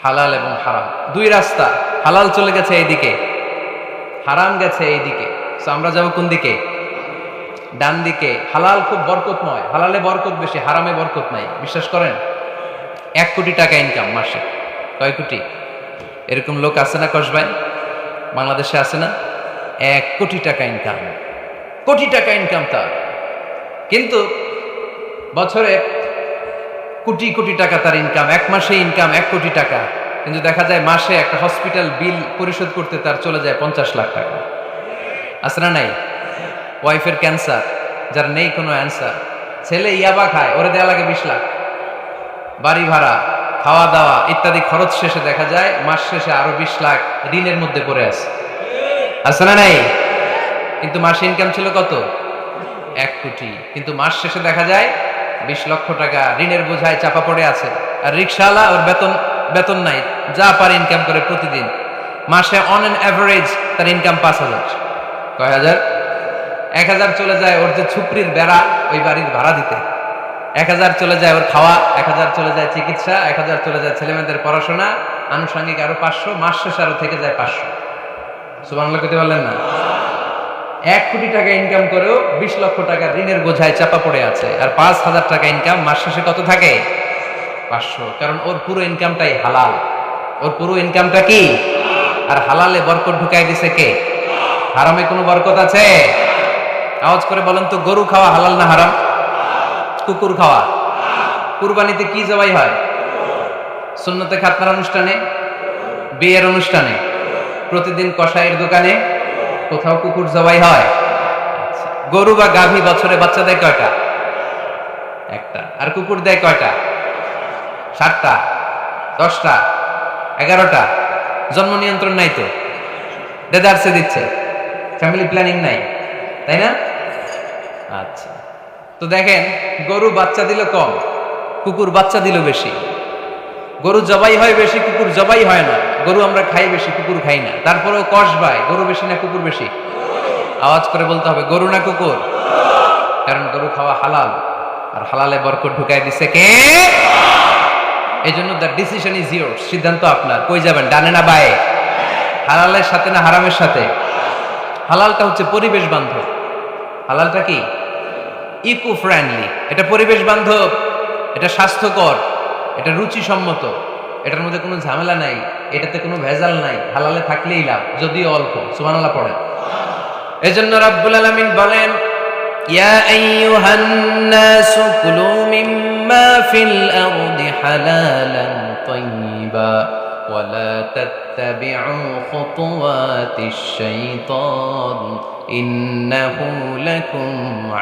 হালাল এবং হারাম দুই রাস্তা। হালাল চলে গেছে এইদিকে, হারাম গেছে এইদিকে। সো আমরা যাবো কোন দিকে? ডান দিকে। হালাল খুব বরকতময়, হালালে বরকত বেশি, হারামে বরকত নাই। বিশ্বাস করেন? 1 কোটি টাকা ইনকাম মাসে। কয় কোটি? এরকম লোক আছে না কসবায়? বাংলাদেশে আছে না? 1 কোটি টাকা ইনকাম, কোটি টাকা ইনকাম তার। কিন্তু বছরে কোটি কোটি টাকা তার ইনকাম, 1 মাসে ইনকাম 1 কোটি টাকা। কিন্তু দেখা যায় মাসে একটা হসপিটাল বিল পরিশোধ করতে তার চলে যায় 50 লাখ টাকা। আছে না নাই? ওয়াইফের ক্যান্সার, যার নেই কোনো অ্যান্সার। ছেলে ইয়াবা খায়, ওরে দেয়া লাগে 20 লাখ। বাড়ি ভাড়া, খাওয়া দাওয়া ইত্যাদি খরচ শেষে দেখা যায় মাস শেষে আরো 20 লাখ ঋণের মধ্যে পড়ে আছে। আছে না নাই? কিন্তু মাসে ইনকাম ছিল কত? 1 কোটি। কিন্তু মাস শেষে দেখা যায় 20 লক্ষ টাকা ঋণের বোঝায় চাপা পড়ে আছে। আর রিকশাওয়ালা, ওর বেতন নাই, যা পারে ইনকাম করে প্রতিদিন। মাসে অন অ্যান অ্যাভারেজ তার ইনকাম 5,000। কয় হাজার? 1,000 চলে যায় ওর যে ছুপড়ির বেড়া, ওই বাড়ির ভাড়া দিতে। 1,000 চলে যায় ওর খাওয়া, 1,000 চলে যায় চিকিৎসা, 1,000 চলে যায় ছেলেমেয়েদের পড়াশোনা, আনুষঙ্গিক আরো 500, মাস শেষে আরো থেকে যায় 500। সুবহানাল্লাহ কইতে পারলেন না? 1 কোটি টাকা ইনকাম করেও 20 লক্ষ টাকা ঋণের বোঝায় চাপা পড়ে আছে। আর 5,000 টাকা ইনকাম, মাস শেষে কত থাকে? 500। কারণ ওর পুরো ইনকামটাই হালাল। ওর পুরো ইনকামটা কি? আর হালালে বরকত ঢুকাই দিছে কে? হারামে কোনো বরকত আছে? আওয়াজ করে বলেন তো, গরু খাওয়া হালাল না হারাম? কুকুর খাওয়া? কুরবানিতে কি জবাই হয়? সুন্নতে খাতনার অনুষ্ঠানে, বিয়ের অনুষ্ঠানে, প্রতিদিন কসাইয়ের দোকানে, কোথাও কুকুর জবাই হয়। গরু বা গাভী বছরে বাচ্চা দেয় কয়টা? একটা। আর কুকুর দেয় কয়টা? 7টা, 10টা, 11টা। জন্ম নিয়ন্ত্রণ নাই তো, দেদারসে দিচ্ছে, ফ্যামিলি প্ল্যানিং নাই, তাই না? আচ্ছা, তো দেখেন, গরু বাচ্চা দিল কম, কুকুর বাচ্চা দিল বেশি। গরু জবাই হয় বেশি, কুকুর জবাই হয় না। গরু আমরা খাই বেশি, কুকুর খাই না। তারপরেও কসবায় গরু বেশি না কুকুর বেশি? আওয়াজ করে বলতে হবে, গরু না কুকুর? কারণ গরু খাওয়া হালাল, আর হালালে বরকত ঢুকাই দিছে কে? এই জন্য দ্য ডিসিশন ইজ ইয়োরস। সিদ্ধান্ত আপনার। কই যাবেন, ডানে না বায়ে? হালালের সাথে না হারামের সাথে? হালালটা হচ্ছে পরিবেশ বান্ধব। হালালটা কি? Eco friendly. এটা পরিবেশ বান্ধব, এটা স্বাস্থ্যকর, এটা রুচিসম্মত, এটার মধ্যে কোনো ঝামেলা নাই, এটাতে কোনো ভেজাল নাই। হালালে থাকলেই লাভ, যদিও অল্প। সুবহানাল্লাহ পড়েন। এজন্য রাব্বুল আলামিন বলেন, ইয়া আইয়ুহান নাসু কুলু মিম্মা ফিল আরদি হালালান তাইয়্যিবা ওয়া লা তাত্তাবি'উ খুতুওয়াতিশ শাইতান ইন্নাহু লাকুম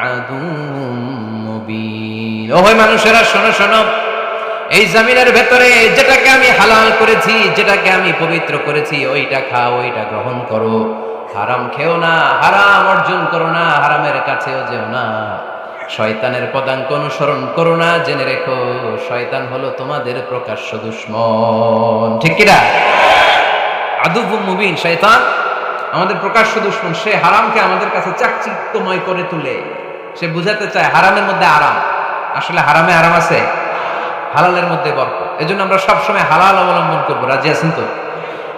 আদুউম মুবিন। ওহে মানুষেরা, শোনো শোনো, এই জমিনের ভেতরে যেটাকে আমি হালাল করেছি, যেটাকে আমি পবিত্র করেছি, ওইটা খাও, ওইটা গ্রহণ করো। হারাম খেও না, হারাম অর্জন করো না, হারামের কাছেও যেও না। শয়তানের পদাঙ্ক অনুসরণ করো না। জেনে রেখো, শয়তান হলো তোমাদের প্রকাশ্য দুশমন। ঠিক কিনা? আদুউম মুবিন। শয়তান আমাদের প্রকাশ্য দুশমন। সে হারামকে আমাদের কাছে চাকচিক্যময় করে তুলে। সে বুঝাতে চায় হারামের মধ্যে আরাম। আসলে হারামে আরাম আছে, হালালের মধ্যে বরকত। এজন্য আমরা সবসময় হালাল অবলম্বন করবো। রাজি আছেন তো?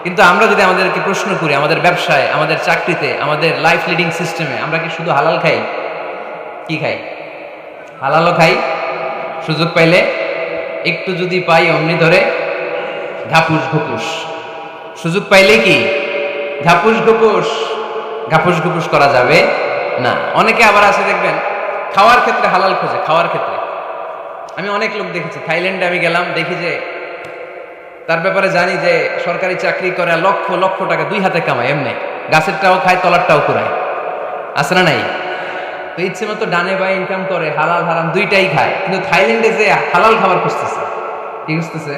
কিন্তু আমরা যদি আমাদেরকে প্রশ্ন করি, আমাদের ব্যবসায়, আমাদের চাকরিতে, আমাদের লাইফ লিডিং সিস্টেমে আমরা কি শুধু হালাল খাই? কি খাই? হালালও খাই, সুযোগ পাইলে একটু যদি পাই অমনি ধরে ঘাপুস ঘুপুস। সুযোগ পাইলে কি ঘাপুস ঘুপুস? ঘাপুস ঘুপুস করা যাবে না। অনেকে আবার আছে দেখবেন, খাওয়ার ক্ষেত্রে হালাল খোঁজে। খাওয়ার ক্ষেত্রে আমি অনেক লোক দেখেছি। থাইল্যান্ডে আমি গেলাম, দেখি যে তার ব্যাপারে জানি যে সরকারি চাকরি করে, লক্ষ লক্ষ টাকা 2 হাতে কামায়। এমনি গাছেরটাও খায়, তলারটাও কুড়ায়। আছে না নাই? তো ইচ্ছে মতো ডানে বায়ে ইনকাম করে, হালাল হারাম দুইটাই খায়। কিন্তু থাইল্যান্ডে যে হালাল খাবার খুঁজতেছে। কি খুঁজতেছে?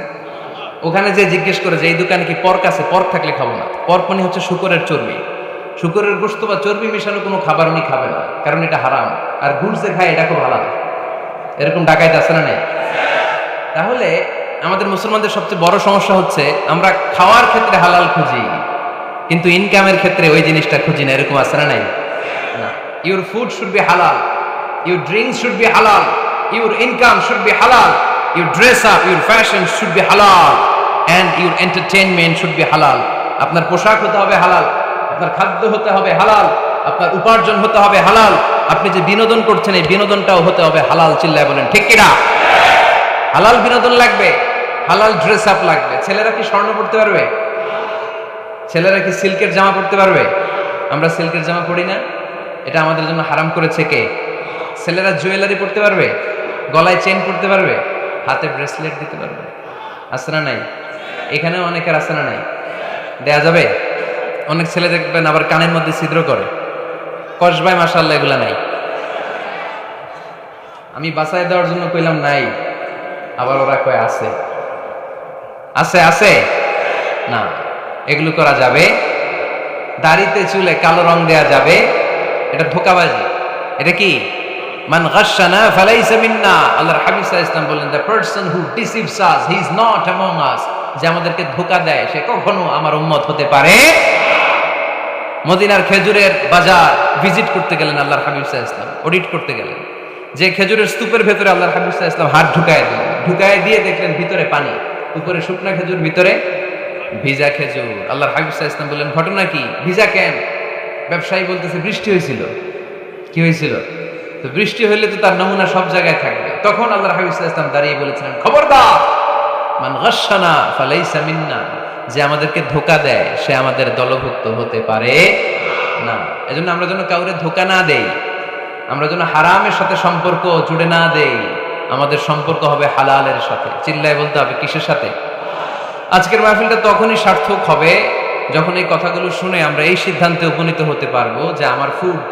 ওখানে যে জিজ্ঞেস করে যে এই দোকানে কি পর্ক আছে? পর্ক থাকলে খাবো না। পর্ক মানে হচ্ছে শুকরের চর্বি। শুকরের গোশত বা চর্বি মেশানো কোনো খাবার উনি খাবে না, কারণ এটা হারাম। আর ঘুষ যে খায়, এটা খুব হালাল। এরকম ডাকাইত আছে না নাই? তাহলে আমাদের মুসলমানদের সবচেয়ে বড় সমস্যা হচ্ছে আমরা খাওয়ার ক্ষেত্রে হালাল খুঁজি, কিন্তু ইনকামের ক্ষেত্রে ওই জিনিসটা খুঁজি না। এরকম আছে না নাই? না। ইউর ফুড শুড বি হালাল, ইউর ড্রিঙ্কস শুড বি হালাল, ইউর ইনকাম শুড বি হালাল, your dress up, your fashion should be হালাল। and your entertainment should be halal. আপনার পোশাক হতে হবে হালাল, আপনার খাদ্য হতে হবে হালাল, আপনার উপার্জন হতে হবে হালাল, আপনি যে বিনোদন করছেন এই বিনোদনটাও হতে হবে হালাল। চিল্লায় বলেন ঠিক কিনা? হালাল বিনোদন লাগবে, হালাল ড্রেস আপ লাগবে। ছেলেরা কি স্বর্ণ পড়তে পারবে? ছেলেরা কি সিল্কের জামা পড়তে পারবে? আমরা সিল্কের জামা পরি না, এটা আমাদের জন্য হারাম করেছে কে? ছেলেরা জুয়েলারি পড়তে পারবে? গলায় চেন পড়তে পারবে? হাতে ব্রেসলেট দিতে পারবে? আছে না নাই? এখানেও অনেকের আছে না নাই? দেয়া যাবে? অনেক ছেলে দেখবেন আবার কানের মধ্যে ছিদ্র করে, কসবাই, মাশাআল্লাহ এগুলা নাই। আমি বাঁচায় দেওয়ার জন্য কইলাম নাই, আবার ওরা কয় আছে। আছে আছে না, এগুলো করা যাবে? দাড়িতে চুলে কালো রং দেয়া যাবে? এটা ধোঁকাবাজি। এটা কি? মান গাশশানা ফালাইসা মিন্না। আল্লাহর হাবিব সাল্লাল্লাহু আলাইহি ওয়াসাল্লাম বললেন, the person who deceives us, he is not among us. যে আমাদেরকে ধোঁকা দেয় সে কখনো আমার উম্মত হতে পারে। মদিনার খেজুরের বাজার ভিজিট করতে গেলেন আল্লাহর হাবিব সাল্লাল্লাহু আলাইহি ওয়াসাল্লাম, অডিট করতে গেলেন। যে খেজুরের স্তূপের ভেতরে আল্লাহর হাবিব সাল্লাল্লাহু আলাইহি ওয়াসাল্লাম হাত ঢুকায় দিলেন, ঢুকায় দিয়ে দেখলেন ভিতরে পানি, উপরে শুকনা খেজুর, ভিতরে ভিজা খেজুর। আল্লাহর হাবিব সাল্লাল্লাহু আলাইহি ওয়াসাল্লাম বললেন, ঘটনা কি? ভিজা কেন? ব্যবসায়ী বলতেছে বৃষ্টি হয়েছিল। কি হয়েছিল? তো বৃষ্টি হইলে তো তার নমুনা সব জায়গায় থাকবে। তখন আল্লাহর হাবিব সাল্লাল্লাহু আলাইহি ওয়াসাল্লাম দাঁড়িয়ে বলেছিলেন, খবরদার, মান গাশশানা ফালাইসা মিন্না। যে আমাদেরকে ধোঁকা দেয় সে আমাদের দলভুক্ত হতে পারে না। এজন্য আমরা যেন কাউরে ধোঁকা না দেই, আমরা যেন হারামের সাথে সম্পর্ক জুড়ে না দেই। আমাদের সম্পর্ক হবে হালালের সাথে। চিল্লায় বলতে হবে কিসের সাথে? আজকের মাহফিলটা তখনই সার্থক হবে যখন এই কথাগুলো শুনে আমরা এই সিদ্ধান্তে উপনীত হতে পারবো যে আমার ফুড,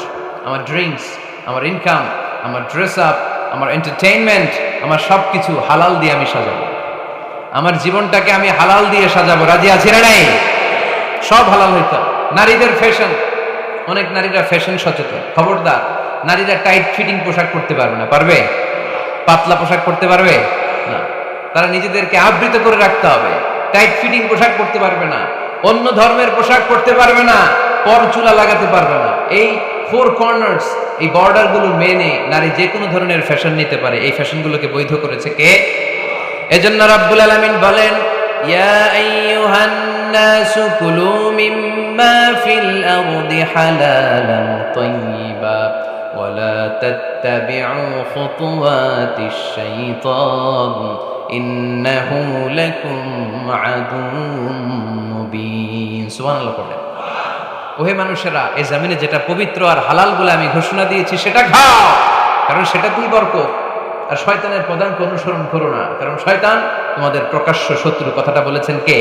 আমার ড্রিঙ্কস, আমার ইনকাম, আমার ড্রেস আপ, আমার এন্টারটেইনমেন্ট, আমার সবকিছু হালাল দিয়ে আমি সাজাবো। আমার জীবনটাকে আমি হালাল দিয়ে সাজাবো। রাজি আছি না নাই? সব হালাল হইতো। নারীদের ফ্যাশন, অনেক নারীরা ফ্যাশন সচেতন। খবরদার, নারীরা টাইট ফিটিং পোশাক পরতে পারবে না। পারবে? পাতলা পোশাক পরতে পারবে না। তারা নিজেদেরকে আবৃত করে রাখতে হবে। টাইট ফিটিং পোশাক পরতে পারবে না, অন্য ধর্মের পোশাক পরতে পারবে না, পর চুলা লাগাতে পারবে না। এই ফোর কর্নার্স, এই বর্ডার গুলো মেনে নারী যে কোনো ধরনের ফ্যাশন নিতে পারে। এই ফ্যাশনগুলোকে বৈধ করেছে কে? এজন্য রাব্বুল আলামিন বলেন, ইয়া আইয়ুহান নাসু কুলু মিম্মা ফিল আরদি হালালান তাইয়্যিবা ওয়া লা তাত্তাবিউ খুতুওয়াতিশ শাইতান ইন্নাহু লাকুম আদুউম মুবিন। সুবহানাল্লাহ পড়েন। ওহে মানুষেরা, এই জমিনে যেটা পবিত্র আর হালাল বলে আমি ঘোষণা দিয়েছি সেটা খাও, কারণ সেটাতেই বরকত। আর শয়তানের পদাঙ্ক অনুসরণ করো না, কারণ শয়তান তোমাদের প্রকাশ্য শত্রু। কথাটা বলেছেন কে?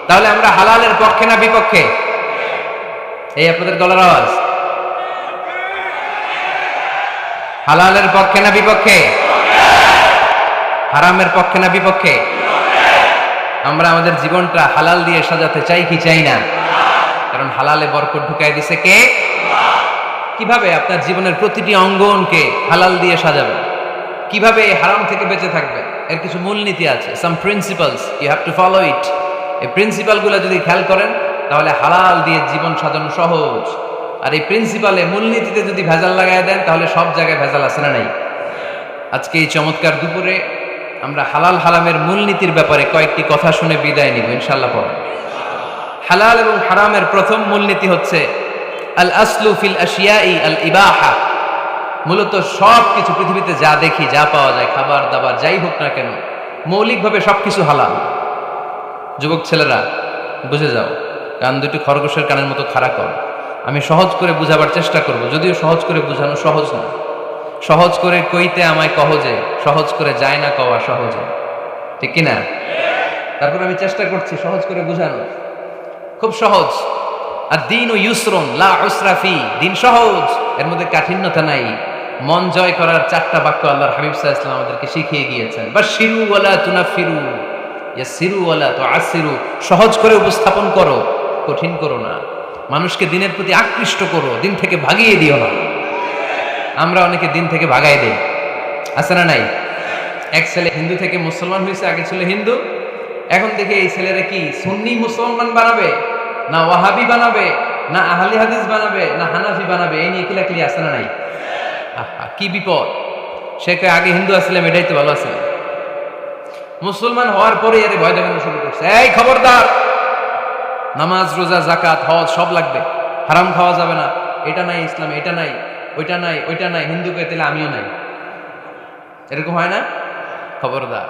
তাহলে আমরা হালালের পক্ষে না বিপক্ষে? এই আপনাদের গলার আওয়াজ। হালালের পক্ষে না বিপক্ষে? হারামের পক্ষে না বিপক্ষে? আমরা আমাদের জীবনটা হালাল দিয়ে সাজাতে চাই কি চাই না? কারণ হালালে বরকত ঢুকাই দিছে কে? কিভাবে আপনার জীবনের প্রতিটি অঙ্গনকে হালাল দিয়ে সাজাবেন? কিভাবে এই হারাম থেকে বেঁচে থাকবেন? এর কিছু মূলনীতি আছে, some principles, you have to follow it. এই প্রিন্সিপালগুলো যদি খেয়াল করেন তাহলে হালাল দিয়ে জীবন সাজানো সহজ। আর এই প্রিন্সিপালে, মূলনীতিতে যদি ভেজাল লাগায় দেন তাহলে সব জায়গায় ভেজাল আছে না নাই? আজকে এই চমৎকার দুপুরে আমরা হালাল হারামের মূলনীতির ব্যাপারে কয়েকটি কথা শুনে বিদায় নিব ইনশাআল্লাহ। পড়েন। হালাল এবং হারামের প্রথম মূলনীতি হচ্ছে আল আসলু ফিল আশিয়াই আল ইবাহা। মূলত সব কিছু পৃথিবীতে যা দেখি, যা পাওয়া যায়, খাবার দাবার যাই হোক না কেন, মৌলিকভাবে সবকিছু হালাল। যুবক ছেলেরা বুঝে যাও, কান দুটি খরগোশের কানের মতো খাড়া কর। আমি সহজ করে বুঝাবার চেষ্টা করব, যদিও সহজ করে বুঝানো সহজ না। সহজ করে কইতে আমায় কহজে, সহজ করে যায় না কওয়া সহজে, ঠিক কিনা? তারপর আমি চেষ্টা করছি সহজ করে বুঝানো। খুব সহজ। আর দিন ও ইউসরুন লা উসরা ফি, দিন সহজ, এর মধ্যে কাঠিন্যতা নাই। মন জয় করার 4টা বাক্য আল্লাহর হাবিব সাল্লাল্লাহু আলাইহি ওয়াসাল্লাম আমাদেরকে শিখিয়ে গিয়েছেন। বাশিরু ওয়ালা তুনাফিরু, ইয়াসিরু ওয়ালা তুআসিরু। সহজ করে উপস্থাপন করো, কঠিন করো না। মানুষকে দিনের প্রতি আকৃষ্ট করো, দিন থেকে ভাগিয়ে দিও না। আমরা অনেকে দিন থেকে ভাগাই দেই, আছে না নাই? এক ছেলে হিন্দু থেকে মুসলমান হয়েছে, আগে ছিল হিন্দু, এখন দেখে এই ছেলেরা কি সুন্নি মুসলমান বানাবে, না ওয়াহাবি বানাবে, না আহলে হাদিস বানাবে, না হানাফি বানাবে, এই নিয়ে কিলাকিলি আছে না নাই? কি বিপদ! সে আগে হিন্দু আসছিলাম, এটাই তো ভালো আসছিলাম। মুসলমান হওয়ার পরে এর ভয় দেখানো শুরু করছে, এই খবরদার, নামাজ রোজা জাকাত হজ সব লাগবে, হারাম খাওয়া যাবে না, এটা নাই ইসলাম, এটা নাই, ওইটা নাই, ওইটা নাই, হিন্দুকে তাহলে আমিও নাই, এরকম হয় না? খবরদার।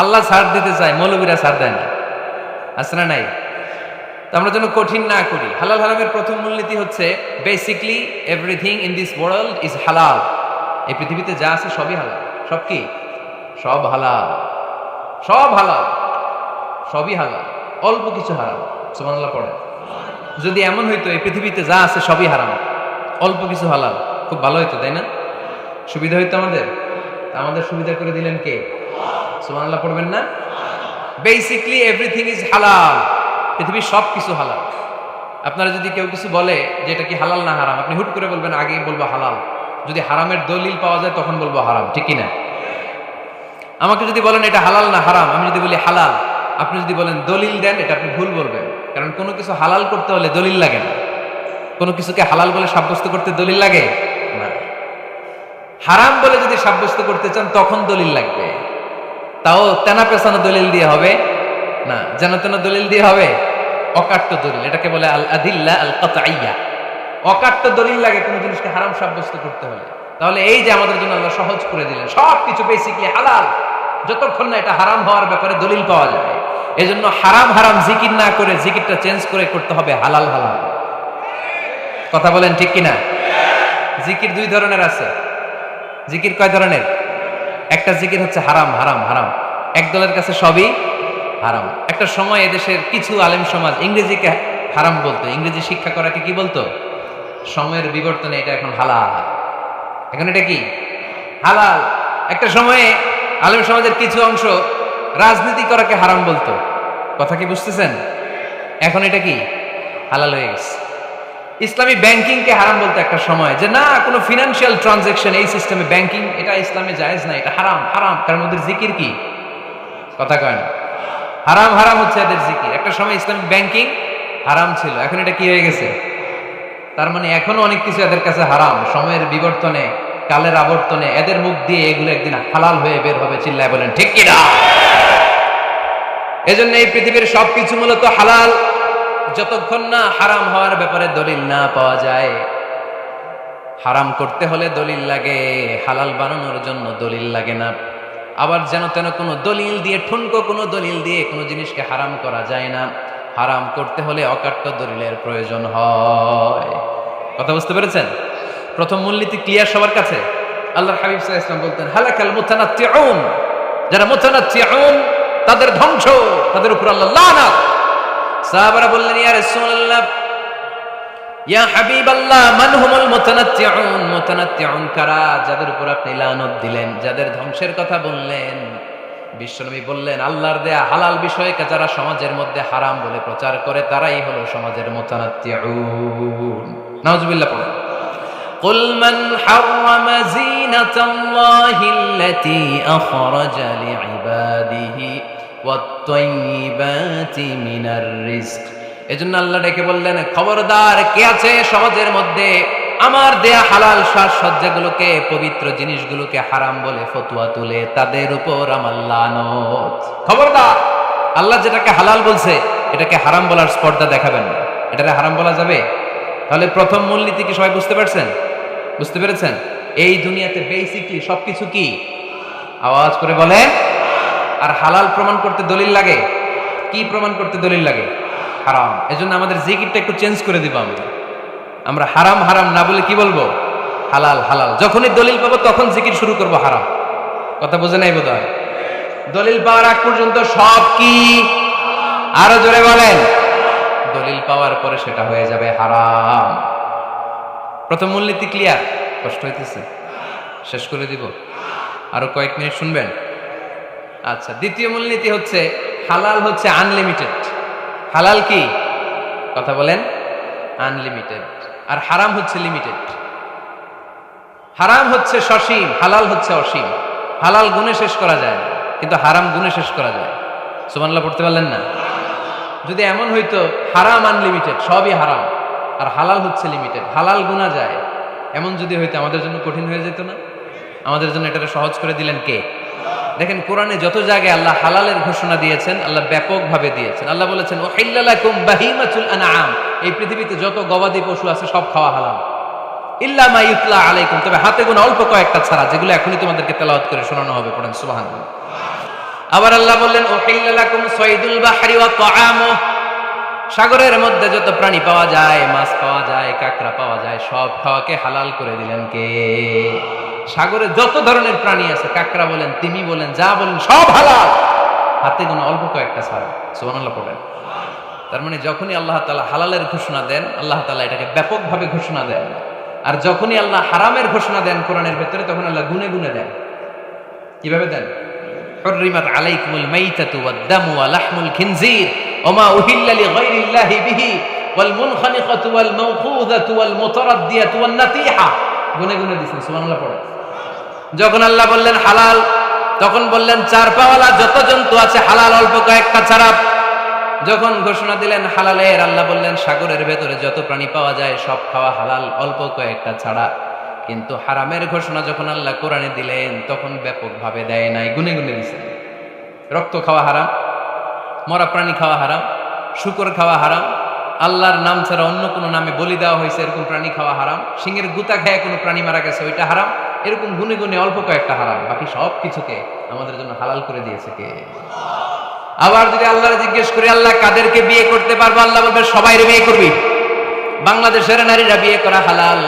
আল্লাহ ছাড় দিতে চায়, মৌলবীরা ছাড় দেয় না, আছে না নাই? তো আমরা যেন কঠিন না করি। হালাল হারামের প্রথম মূলনীতি হচ্ছে basically everything in this world is হালাল। এই পৃথিবীতে যা আছে সবই হালাল। সব কি? সব হালাল, সব হালাল, সবই হালাল, অল্প কিছু হারাম। সুবহানাল্লাহ পড়ে। যদি এমন হইতো এই পৃথিবীতে যা আছে সবই হারাম, অল্প কিছু হালাল, খুব ভালো হইতো, তাই না? সুবিধা হইতো আমাদের। আমাদের সুবিধা করে দিলেন কে? সুবহানাল্লাহ পড়বেন না? বেসিকলি এভরিথিং ইজ হালাল, পৃথিবীর সব কিছু হালাল। আপনারা যদি কেউ কিছু বলে যে এটা কি হালাল না হারাম, আপনি হুট করে বলবেন আগে বলবো হালাল, যদি হারামের দলিল পাওয়া যায় তখন বলবো হারাম, ঠিক কিনা? আমাকে যদি বলেন এটা হালাল না হারাম, আমি যদি বলি হালাল, আপনি যদি বলেন দলিল দেন, এটা আপনি ভুল বলবেন। কারণ কোনো কিছু হালাল করতে হলে দলিল লাগে না। কোনো কিছুকে হালাল বলে সাব্যস্ত করতে দলিল লাগে না। হারাম বলে যদি সাব্যস্ত করতে চান তখন দলিল লাগবে, তাও তেনা পেছানো দলিল দিয়ে হবে না, যেন তেন দলিল দিয়ে হবে, অকাট্য দলিল, এটাকে বলে আল আদিল্লা আল কাতঈয়া। অকাট্য দলিল লাগে কোনো জিনিসকে হারাম সাব্যস্ত করতে হলে। তাহলে এই যে আমাদের জন্য আল্লাহ সহজ করে দিলেন, সব কিছু বেসিকলি হালাল যতক্ষণ না এটা হারাম হওয়ার ব্যাপারে দলিল পাওয়া যায়। এজন্য হারাম হারাম জিকির না করে জিকিরটা চেঞ্জ করে করতে হবে হালাল হালাল। কথা বলেন ঠিক কিনা? জিকির দুই ধরনের আছে। জিকির কয় ধরনের? একটা জিকির হচ্ছে হারাম হারাম হারাম, এক দলের কাছে সবই হারাম। একটা সময় এদেশের কিছু আলেম সমাজ ইংরেজিকে হারাম বলতো, ইংরেজি শিক্ষা করাকে কি বলতো? সময়ের বিবর্তনে এটা এখন হালাল, এখন এটা কি হালাল। একটা সময়ে আলেম সমাজের কিছু অংশ রাজনীতি করাকে হারাম বলতো, কথা কি বুঝতেছেন? এখন এটা কি হালাল হয়ে গেছে। ইসলামী ব্যাংকিংকে হারাম বলতো একটা সময়, যে না কোনো ফিনান্সিয়াল ট্রানজাকশন এই সিস্টেমে ব্যাংকিং এটা ইসলামে জায়েজ না, এটা হারাম হারাম। কারণ ওদের জিকির কি? কথা কয় না? হারাম হারাম হচ্ছে এদের জিকির। একটা সময় ইসলামিক ব্যাংকিং হারাম ছিল, এখন এটা কি হয়ে গেছে? তার মানে এখনো অনেক কিছু এদের কাছে হারাম। সময়ের বিবর্তনে, কালের আবর্তনে এদের মুখ দিয়ে এগুলো একদিন হালাল হয়ে বের হবে। চিল্লায় বলেন ঠিক কিনা? এজন্য এই পৃথিবীর সবকিছু মূলত হালাল যতক্ষণ না হারাম হওয়ার ব্যাপারে দলিল না পাওয়া যায়। হারাম করতে হলে দলিল লাগে, হালাল বানানোর জন্য দলিল লাগে না। আবার যেন তেন কোনো দলিল দিয়ে, ঠুনকো কোনো দলিল দিয়ে কোনো জিনিসকে হারাম করা যায় না। হারাম করতে হলে অকাট্য দলিলের প্রয়োজন হয়। কথা বুঝতে পেরেছেন? প্রথম মূলনীতি ক্লিয়ার সবার কাছে? আল্লাহর হাবিব সাল্লাল্লাহু আলাইহি ওয়াসাল্লাম বলতেন হালাকাল মুতানাত্তিউন, যারা মুতানাত্তিউন তাদের ধ্বংস, তাদের উপর আল্লাহ লানাত। সাহাবারা বললেন ইয়া রাসূলুল্লাহ, ইয়া হাবিবাল্লাহ, মান হুমুল মুতানাত্তিউন? মুতানাত্তিউন কারা, যাদের উপর আপনি লানত দিলেন, যাদের ধ্বংসের কথা বললেন? বিশ্বনবী বললেন আল্লাহর দেয়া হালাল বিষয়কে যারা সমাজের মধ্যে হারাম বলে প্রচার করে তারাই হলো সমাজের মুতানাত্তিউন। নাউজুবিল্লাহ পড়েন। قل من حرم زينة الله التي أخرج لعباده والطيبات من الرزق। এজন্য আল্লাহ ডেকে বললেন খবরদার, কে আছে সমাজের মধ্যে আমার দেয়া হালাল সাজসজ্জাগুলোকে, পবিত্র জিনিসগুলোকে হারাম বলে ফতোয়া তুলে, তাদের উপর আমার লানত। খবরদার, আল্লাহ যেটাকে হালাল বলছে এটাকে হারাম বলার স্পর্ধা দেখাবেন না। এটাকে হারাম বলা যাবে? তাহলে প্রথম মূলনীতি কি সবাই বুঝতে পারছেন? বুঝতে পেরেছেন? এই দুনিয়াতে বেসিকলি সবকিছু কি? আওয়াজ করে বলেন। আর হালাল প্রমাণ করতে দলিল লাগে। কি প্রমাণ করতে দলিল লাগে? হারাম। এজন্য আমাদের জিকিরটা একটু চেঞ্জ করে দিব। আমরা হারাম হারাম না বলে কি বলবো? হালাল হালাল। যখনই দলিল পাবো তখন জিকির শুরু করবো হারাম। কথা বুঝে নাই বোধহয়? দলিল পাওয়ার আগ পর্যন্ত সব কি? আরো জোরে বলেন। দলিল পাওয়ার পরে সেটা হয়ে যাবে হারাম। প্রথম মূলনীতি ক্লিয়ার? কষ্ট হইতেছে? শেষ করে দিব, আরো কয়েক মিনিট শুনবেন? আচ্ছা, দ্বিতীয় মূলনীতি হচ্ছে হালাল হচ্ছে আনলিমিটেড। হালাল কি? কথা বলেন। আনলিমিটেড। আর হারাম হচ্ছে লিমিটেড। হারাম হচ্ছে সসীম, হালাল হচ্ছে অসীম। হালাল গুণে শেষ করা যায় না, কিন্তু হারাম গুণে শেষ করা যায়। সুবহানাল্লাহ পড়তে পারলেন না? যদি এমন হইতো হারাম আনলিমিটেড, সবই হারাম, আর হালাল হচ্ছে লিমিটেড, হালাল গুণা যায়, এমন যদি হইতো আমাদের জন্য কঠিন হয়ে যেত না? আমাদের জন্য এটা সহজ করে দিলেন কে? দেখেন কোরআনে যত জায়গায় আল্লাহ হালালের ঘোষণা দিয়েছেন, আল্লাহ ব্যাপকভাবে দিয়েছেন। আল্লাহ বলেছেন উহিল্লা লাকুম বাহিমাতুল আনআম, এই পৃথিবীতে যত গবাদি পশু আছে সব খাওয়া হালাল, ইল্লা মা ইউতলা আলাইকুম, তবে হাতে গোনা অল্প কয়েকটা ছাড়া, যেগুলো এখনই তোমাদেরকে তেলাওয়াত করে শোনানো হবে। পড়েন সুবহানাল্লাহ। আবার আল্লাহ বললেন উহিল্লা লাকুম সাইদুল বাহরি ওয়া তাআমুহু, সাগরের মধ্যে যত প্রাণী পাওয়া যায়, মাছ পাওয়া যায়, কাঁকড়া পাওয়া যায়, সব খাওয়াকে হালাল করে দিলেন কে? সাগরে যত ধরনের প্রাণী আছে, কাঁকড়া বলেন, তিমি বলেন, যা বলেন সব হালাল, হাতে গোনা অল্প কয়েকটা ছাড়া। সুবহানাল্লাহ পড়েন। তার মানে যখনই আল্লাহ তাআলা হালালের ঘোষণা দেন, আল্লাহ তাআলা এটাকে ব্যাপকভাবে ঘোষণা দেন। আর যখনই আল্লাহ হারামের ঘোষণা দেন কোরআনের ভেতরে, তখন আল্লাহ গুনে গুনে দেন। কিভাবে দেন? হুররিমাত আলাইকুমুল মাইতাতু ওয়াদ-দামু ওয়া লাহমুল খিনজির ওয়া মা উহিল্লা লিগাইরিল্লাহি বিহি ওয়াল মুনখানিকাতু ওয়াল মাওখুযাতু ওয়াল মুতারাদ্দিয়াতু ওয়ান নাতিহা। গুনে গুনে দিয়েছেন। সুবহানাল্লাহ পড়েন। যখন আল্লাহ বললেন হালাল, তখন বললেন চার পাওয়ালা যত জন্তু আছে হালাল, অল্প কয়েকটা ছাড়া। যখন ঘোষণা দিলেন হালালের, আল্লাহ বললেন সাগরের ভেতরে যত প্রাণী পাওয়া যায় সব খাওয়া হালাল, অল্প কয়েকটা ছাড়া। কিন্তু হারামের ঘোষণা যখন আল্লাহ কোরআনে দিলেন, তখন ব্যাপকভাবে দেয় নাই, গুনে গুনে দিয়েছেন। রক্ত খাওয়া হারাম, মরা প্রাণী খাওয়া হারাম, শূকর খাওয়া হারাম, আল্লাহর নাম ছাড়া অন্য কোনো নামে বলি দেওয়া হয়েছে এরকম প্রাণী খাওয়া হারাম, সিংহের গুতা খায় কোনো প্রাণী মারা গেছে ওইটা হারাম। এরকম গুনে গুনে অল্প কয়েকটা হারাম, বাকি সব কিছুকে আমাদের জন্য হালাল করে দিয়েছে কে? আবার যদি আল্লাহর জিজ্ঞেস করি আল্লাহ কাদেরকে বিয়ে করতে পারবো, আল্লাহ বলবে সবাইরে বিয়ে করবি। বাংলাদেশের নারীরা বিয়ে করা হালাল,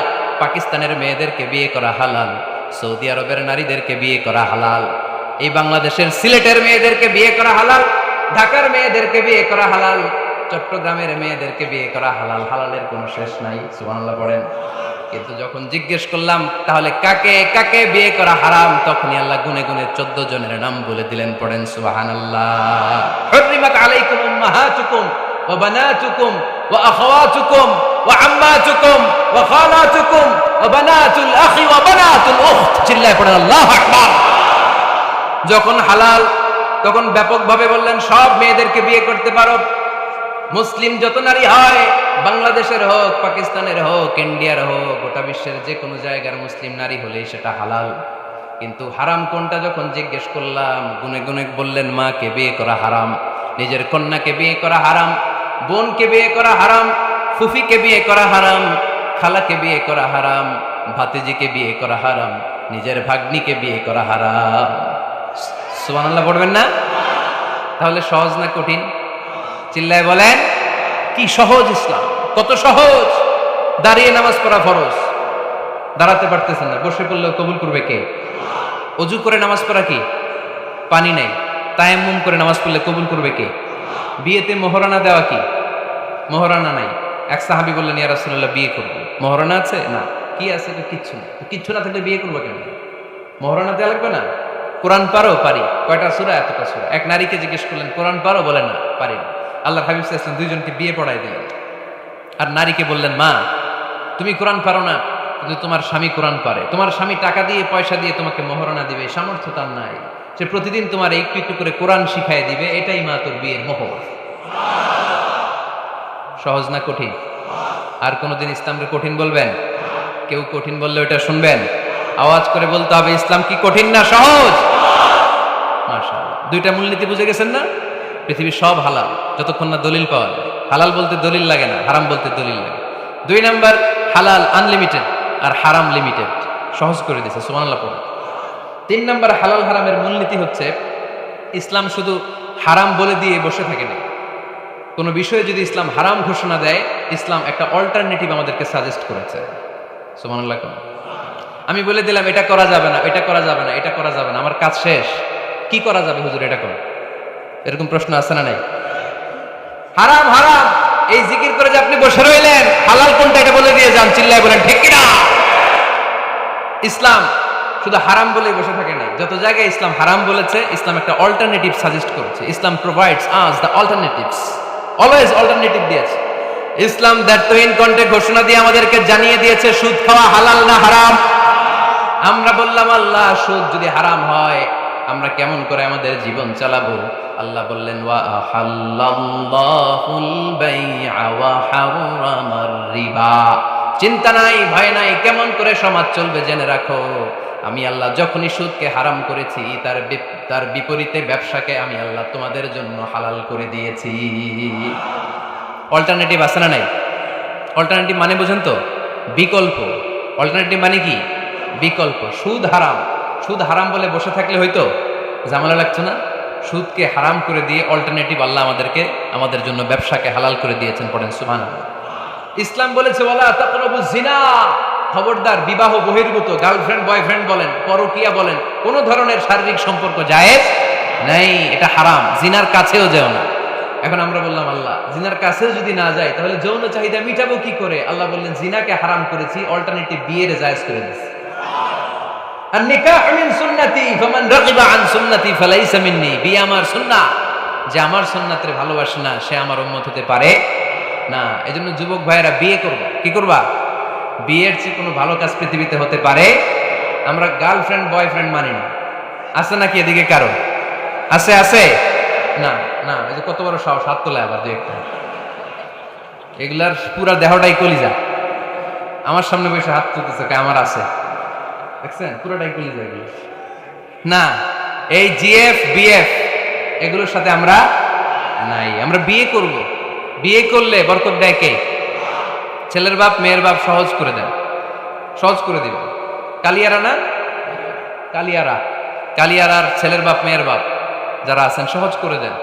পাকিস্তানের মেয়েদেরকে বিয়ে করা হালাল, সৌদি আরবের নারীদেরকে বিয়ে করা হালাল, এই বাংলাদেশের সিলেটের মেয়েদেরকে বিয়ে করা হালাল, ঢাকার মেয়েদেরকে বিয়ে করা হালাল, চট্টগ্রামের মেয়েদেরকে বিয়ে করা হালাল। হালালের কোনো শেষ নাই। সুবহানাল্লাহ পড়েন। কিন্তু যখন জিজ্ঞেস করলাম তাহলে কাকে কাকে বিয়ে করা হারাম, তখনই আল্লাহ গুনে গুনে 14 জনের নাম বলে দিলেন। পড়েন সুবহানাল্লাহ। হুররিমাত আলাইকুম উম্মাহাতুকুম ওয়া বানাতুকুম ওয়া আখাওয়াতুকুম ওয়া আম্মাতুকুম ওয়া খালাতুকুম ওয়া বানাতুল আখি ওয়া বানাতুল উখত। চিল্লায় পড়েন আল্লাহু আকবার। যখন হালাল, তখন ব্যাপকভাবে বললেন সব মেয়েদেরকে বিয়ে করতে পারো। মুসলিম যত নারী হয়, বাংলাদেশের হোক, পাকিস্তানের হোক, ইন্ডিয়ার হোক, গোটা বিশ্বের যে কোনো জায়গার মুসলিম নারী হলেই সেটা হালাল। কিন্তু হারাম কোনটা যখন জিজ্ঞেস করলাম, গুনে গুনে বললেন মাকে বিয়ে করা হারাম, নিজের কন্যাকে বিয়ে করা হারাম, বোনকে বিয়ে করা হারাম, ফুফিকে বিয়ে করা হারাম, খালাকে বিয়ে করা হারাম, ভাতিজিকে বিয়ে করা হারাম, নিজের ভাগ্নিকে বিয়ে করা হারাম। সুবহানাল্লাহ পড়বেন না? তাহলে সহজ না কঠিন? চিল্লায় বলেন কি সহজ ইসলাম, কত সহজ। দাঁড়িয়ে নামাজ পড়া ফরজ, দাঁড়াতে পারতেছেন না, বসে পড়লেও কবুল করবে কে? অজু করে নামাজ পড়া কি? পানি নাই, তায়াম্মুম করে নামাজ পড়লে কবুল করবে কে? বিয়েতে মোহরানা দেওয়া কি? মোহরানা নাই। এক সাহাবী বললেন ইয়া রাসূলুল্লাহ বিয়ে করব, মোহরানা আছে? না। কি আছে? কিচ্ছু না। কিচ্ছু না থাকলে বিয়ে করবো কেন? মোহরানা দেওয়া লাগবে না? কোরআন পারো? পারি। কয়টা সূরা? এতটা সূরা। এক নারীকে জিজ্ঞেস করলেন কোরআন পারো? বলে না, পারি না। আল্লাহ হাবিব সাল্লাল্লাহু আলাইহি ওয়াসাল্লাম দুইজনকে বিয়ে পড়াই দিলেন। আর নারীকে বললেন মা তুমি কোরআন পারো না, কিন্তু তোমার স্বামী কোরআন পারে, তোমার স্বামী টাকা দিয়ে পয়সা দিয়ে তোমাকে মোহরানা দিবে, সামর্থ্য তার নাই, সে প্রতিদিন তোমার একটু একটু করে কোরআন শিখাই দিবে, এটাই মা তোর বিয়ের মোহর। সহজ না কঠিন? আর কোনদিন ইসলামকে কঠিন বলবেন? কেউ কঠিন বললে ওটা শুনবেন? আওয়াজ করে বলতে হবে ইসলাম কি কঠিন না সহজ? মাশাআল্লাহ। দুইটা মূলনীতি বুঝে গেছেন না? পৃথিবীর সব হালাল যতক্ষণ না দলিল পাওয়া যায়। হালাল বলতে দলিল লাগে না, হারাম বলতে দলিল লাগে। 2 নাম্বার, হালাল আনলিমিটেড আর হারাম লিমিটেড, সহজ করে দিয়েছে। সুবহানাল্লাহ পড়ে। 3 নাম্বার, হালাল হারামের মূলনীতি হচ্ছে ইসলাম শুধু হারাম বলে দিয়ে বসে থাকে না। কোনো বিষয়ে যদি ইসলাম হারাম ঘোষণা দেয়, ইসলাম একটা অল্টারনেটিভ আমাদেরকে সাজেস্ট করেছে। সুবহানাল্লাহ। আমি বলে দিলাম এটা করা যাবে না, এটা করা যাবে না, এটা করা যাবে না, আমার কাজ শেষ, কি করা যাবে হুজুর এটা করো? এরকম প্রশ্ন আছে না নাই? হারাম হারাম এই জিকির করে যে আপনি বসে রইলেন, হালাল কোনটা এটা বলে দিয়ে যান, চিল্লায় বলেন ঠিক কি না? ইসলাম শুধু হারাম বলে বসে থাকে নাই, যত জায়গায় ইসলাম হারাম বলেছে, ইসলাম একটা অল্টারনেটিভ সাজেস্ট করেছে। Islam provides us the alternatives, always alternative দিয়েছে। ইসলাম দ্যাট ইন কন্টেক্সট ঘোষণা দিয়ে আমাদেরকে জানিয়ে দিয়েছে সুদ খাওয়া হালাল না হারাম। আমরা বললাম আল্লাহ সুদ যদি হারাম হয় আমরা কেমন করে আমাদের জীবন চালাবো? আল্লাহ বললেন ওয়া আহাল্লাল্লাহুল বাই'a ওয়া হারামার রিবা। চিন্তা নাই, ভয় নাই, কেমন করে সমাজ চলবে জেনে রাখো, আমি আল্লাহ যখনই সুদকে হারাম করেছি তার বিপরীতে ব্যবসাকে আমি আল্লাহ তোমাদের জন্য হালাল করে দিয়েছি। অল্টারনেটিভ আছে না নাই? অল্টারনেটিভ মানে বুঝেন তো? বিকল্প। অল্টারনেটিভ মানে কি? বিকল্প। সুদ হারাম, সুদ হারাম বলে বসে থাকলে হয়তো ঝামেলা লাগছে না? সুদকে হারাম করে দিয়ে অল্টারনেটিভ আল্লাহ আমাদের জন্য ব্যবসাকে হালাল করে দিয়েছেন। পড়েন সুবহানাল্লাহ। ইসলাম বলেছে ওয়ালা তাকরাবুজ জিনা, খবরদার বিবাহ বহির্ভূত গার্লফ্রেন্ড বয়ফ্রেন্ড বলেন, পরকীয়া বলেন, কোন ধরনের শারীরিক সম্পর্ক জায়েজ নাই, এটা হারাম। জিনার কাছেও যেও না। এখন আমরা বললাম আল্লাহ জিনার কাছেও যদি না যায় তাহলে যৌন চাহিদা মিটাবো কি করে? আল্লাহ বললেন জিনাকে হারাম করেছি, অল্টারনেটিভ বিয়ের জায়েজ করে দিয়েছি। আর নিকাহ মিন সুন্নতি ফামান রাগিবা আন সুন্নতি ফালাইসা মিন্নি, বিয়ে আমার সুন্নাহ, যে আমার সুন্নাতের ভালোবাসে না সে আমার উম্মত হতে পারে না। এজন্য যুবক ভাইয়েরা বিয়ে করবা। কি করবা? বিয়ের চেয়ে কোনো ভালো কাজ পৃথিবীতে হতে পারে? আমরা গার্লফ্রেন্ড বয়ফ্রেন্ড মানি না। আছে নাকি এদিকে কারো? আছে? আছে না? না, এই যে কত বড় সাহস, হাত তোলা আবার দুই একটা। এগুলার পুরা দেহটাই কলিজা। আমার সামনে বসে হাত তুলতেছে, আমার আছে, দেখছেন? পুরোটাই কলিজা এগুলো। না, এই জিএফ বিএফ এগুলোর সাথে আমরা নাই। আমরা বিয়ে করব, বিয়ে করলে বরকত দেয় কে? ছেলের বাপ মেয়ের বাপ সহজ করে দেন, সহজ করে দিবেন। কালিয়ারা না, কালিয়ারার ছেলের বাপ মেয়ের বাপ যারা আছেন সহজ করে দেন।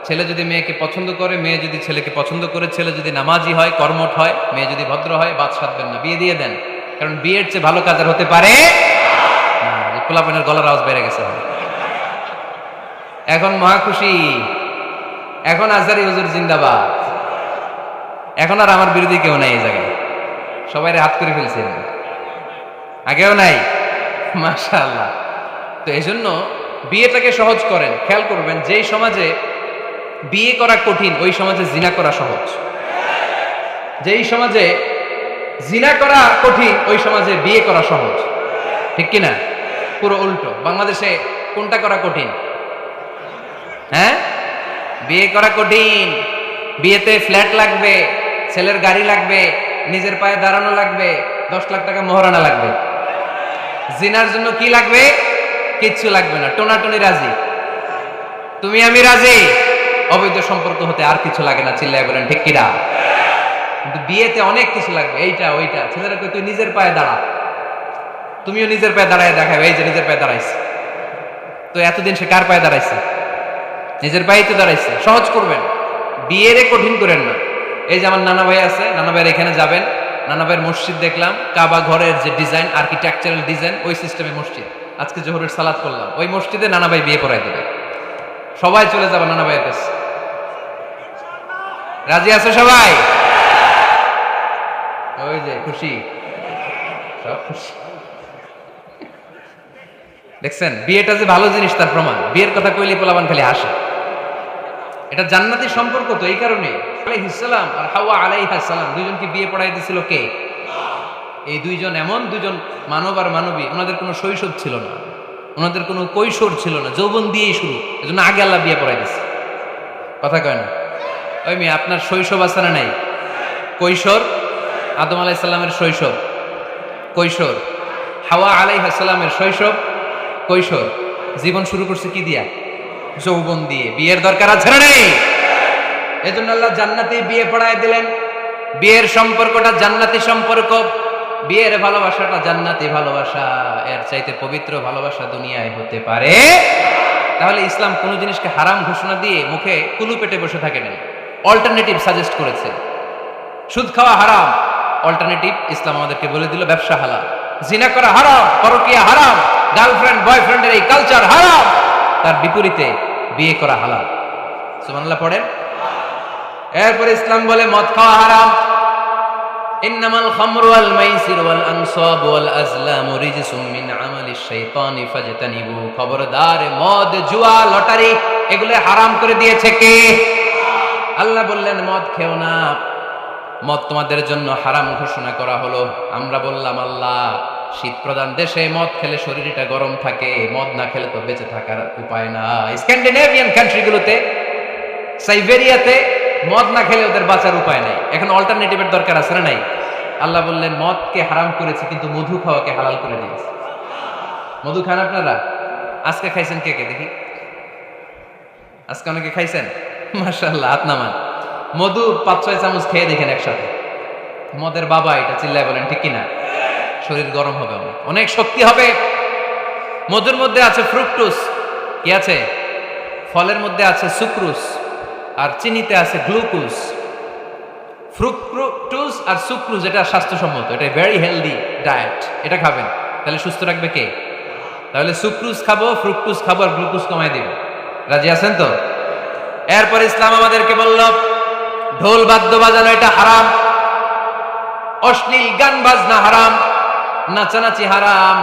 ছেলে যদি মেয়েকে পছন্দ করে, মেয়ে যদি ছেলেকে পছন্দ করে, ছেলে যদি নামাজি হয়, কর্মঠ হয়, মেয়ে যদি ভদ্র হয়, বাদ সাধবেন না, বিয়ে দিয়ে দেন। কারণ বিয়ের চেয়ে ভালো কাজ আর হতে পারে না। পোলাপানের গলার আওয়াজ বেড়ে গেছে। এখন মহা খুশি, এখন আজহারি হুজুর জিন্দাবাদ, এখন আর আমার বিরোধী কেউ নাই এই জায়গায়, সবাই হাত করে ফেলছেন, আগেও নাই। মাশাআল্লাহ। তো এই জন্য বিয়েটাকে সহজ করেন। খেয়াল করবেন, যেই সমাজে বিয়ে করা কঠিন ওই সমাজে জিনা করা সহজ। যেই সমাজে জিনা করা কঠিন ওই সমাজে বিয়ে করা সহজ। ঠিক কিনা? পুরো উল্টো। বাংলাদেশে কোনটা করা কঠিন? হ্যাঁ, বিয়ে করা কঠিন। বিয়েতে ফ্ল্যাট লাগবে, ছেলের গাড়ি লাগবে, নিজের পায়ে দাঁড়ানো লাগবে, 10 লাখ টাকা মোহরানা লাগবে। জিনার জন্য কি লাগবে? কিচ্ছু লাগবে না, টোনাটুনি রাজি, তুমি আমি রাজি। অবৈধ সম্পর্ক হতে আর কিছু লাগে না, চিল্লায় বলেন ঠিক কিনা? কিন্তু বিয়েতে অনেক কিছু লাগবে, এইটা ওইটা। ছেলেরা কই তুই নিজের পায়ে দাঁড়া, তুমিও নিজের পায়ে দাঁড়ায় দেখাবে, এই যে নিজের পায়ে দাঁড়াইছে। তো এতদিন সে কার পায়ে দাঁড়াইছে? নিজের পায়েই তো দাঁড়াইছে। সহজ করবেন, বিয়েরে কঠিন করেন না। এই যে আমার নানা ভাই আছে, নানা ভাইয়ের এখানে যাবেন, নানা ভাইয়ের মসজিদ দেখলাম, কাবা ঘরের যে ডিজাইন, আর্কিটেকচারাল ডিজাইন, ওই সিস্টেমে মসজিদ। আজকে জোহরের সালাত করলাম, ওই মসজিদে নানা ভাই বিয়ে পড়াই দেবে। সবাই চলে যাবে নানা ভাইয়ের কাছে। রাজি আছো সবাই? ওই যে খুশি, সব খুশি। দেখছেন বিয়েটা যে ভালো জিনিস তার প্রমাণ। বিয়ের কথা কইলে পোলাপান খালি হাসে। এটা জান্নাতি সম্পর্ক। তো এই কারণে আলাইহিস সালাম আর হাওয়া আলাইহিস সালাম দুইজনকে বিয়ে পড়াই দিয়েছিল কে? এই দুইজন এমন দুইজন মানব আর মানবী, ওনাদের কোনো শৈশব ছিল না, ওনাদের কোনো কৈশোর ছিল না, যৌবন দিয়েই শুরু। এজন্য আগে আল্লাহ বিয়ে পড়াই দিয়েছে। কথা কয় না? ওই মেয়ে, আপনার শৈশব আছে না নাই? কৈশোর আদম আলাইহিস সালামের শৈশব, কৈশোর। হাওয়া আলাইহিস সালামের শৈশব, কৈশোর। জীবন শুরু করছে কি দিয়া? যৌবন দিয়ে। বিয়ের দরকার আছে না নেই? এজন্য আল্লাহ জান্নাতে বিয়ে পড়ায় দিলেন। বিয়ের সম্পর্কটা জান্নাতি সম্পর্ক, বিয়ের ভালোবাসাটা জান্নাতি ভালোবাসা। এর চাইতে পবিত্র ভালোবাসা দুনিয়ায় হতে পারে? তাহলে ইসলাম কোন জিনিসকে হারাম ঘোষণা দিয়ে মুখে কুলু পেটে বসে থাকে না, অল্টারনেটিভ সাজেস্ট করেছে। সুদ খাওয়া হারাম, অল্টারনেটিভ ইসলাম আমাদেরকে বলে দিল ব্যবসা হালাল। জিনা করা হারাম, পরকীয়া হারাম, গার্লফ্রেন্ড বয়ফ্রেন্ডের এই কালচার হারাম, তার বিপরীতে বিয়ে করা হালাল। সুবহানাল্লাহ পড়েন। এরপরে ইসলাম বলে মদ খাওয়া হারাম। ইন্নামাল খামরু ওয়াল মাইসির ওয়াল আনসাব ওয়াল আজলামু রিজসুম মিন আমালিশ শাইতানি ফাজতানিবু। খবরদার, মদ, জুয়া, লটারি এগুলো হারাম করে দিয়েছে কে? আল্লাহ বললেন মদ খেও না, মদ তোমাদের জন্য হারাম ঘোষণা করা হলো। আমরা বললাম আল্লাহ, শীত প্রধান দেশে মদ খেলে শরীরটা গরম থাকে, মদ না খেলে তো বেঁচে থাকার উপায় না। স্ক্যান্ডিনেভিয়ান কান্ট্রিগুলোতে, সাইবেরিয়াতে মদ না খেলে ওদের বাঁচার উপায় নাই। এখন অল্টারনেটিভের দরকার আছে না নাই? আল্লাহ বললেন মদকে হারাম করেছি কিন্তু মধু খাওয়াকে হালাল করে দিয়েছি। মধু খান আপনারা? আজকে খাইছেন কে কে দেখি? আজকে অনেকে খাইছেন? মাশাআল্লাহ, হাত নামান। মধু 5-6 চামচ খেয়ে দেখেন একসাথে। মদের বাবা এটা, চিল্লায় বলেন ঠিক কিনা? শরীর গরম হবে, অনেক শক্তি হবে। মধুর মধ্যে আছে ফ্রুকটোজ, কি আছে? ফলের মধ্যে আছে সুক্রোজ, আর চিনিতে আছে গ্লুকোজ। ফ্রুকটোজ আর সুক্রোজ এটা স্বাস্থ্যসম্মত, এটা ভেরি হেলদি ডায়েট। এটা খাবেন, তাহলে সুস্থ রাখবে কে? তাহলে সুক্রোজ খাবো, ফ্রুকটোজ খাবো, আর গ্লুকোজ কমায় দিব। রাজি আছেন তো? এরপর ইসলাম আমাদেরকে বলল ঢোল বাদ্য বাজানো এটা হারাম, অশ্লীল গান বাজনা হারাম, নাচানাচি হারাম।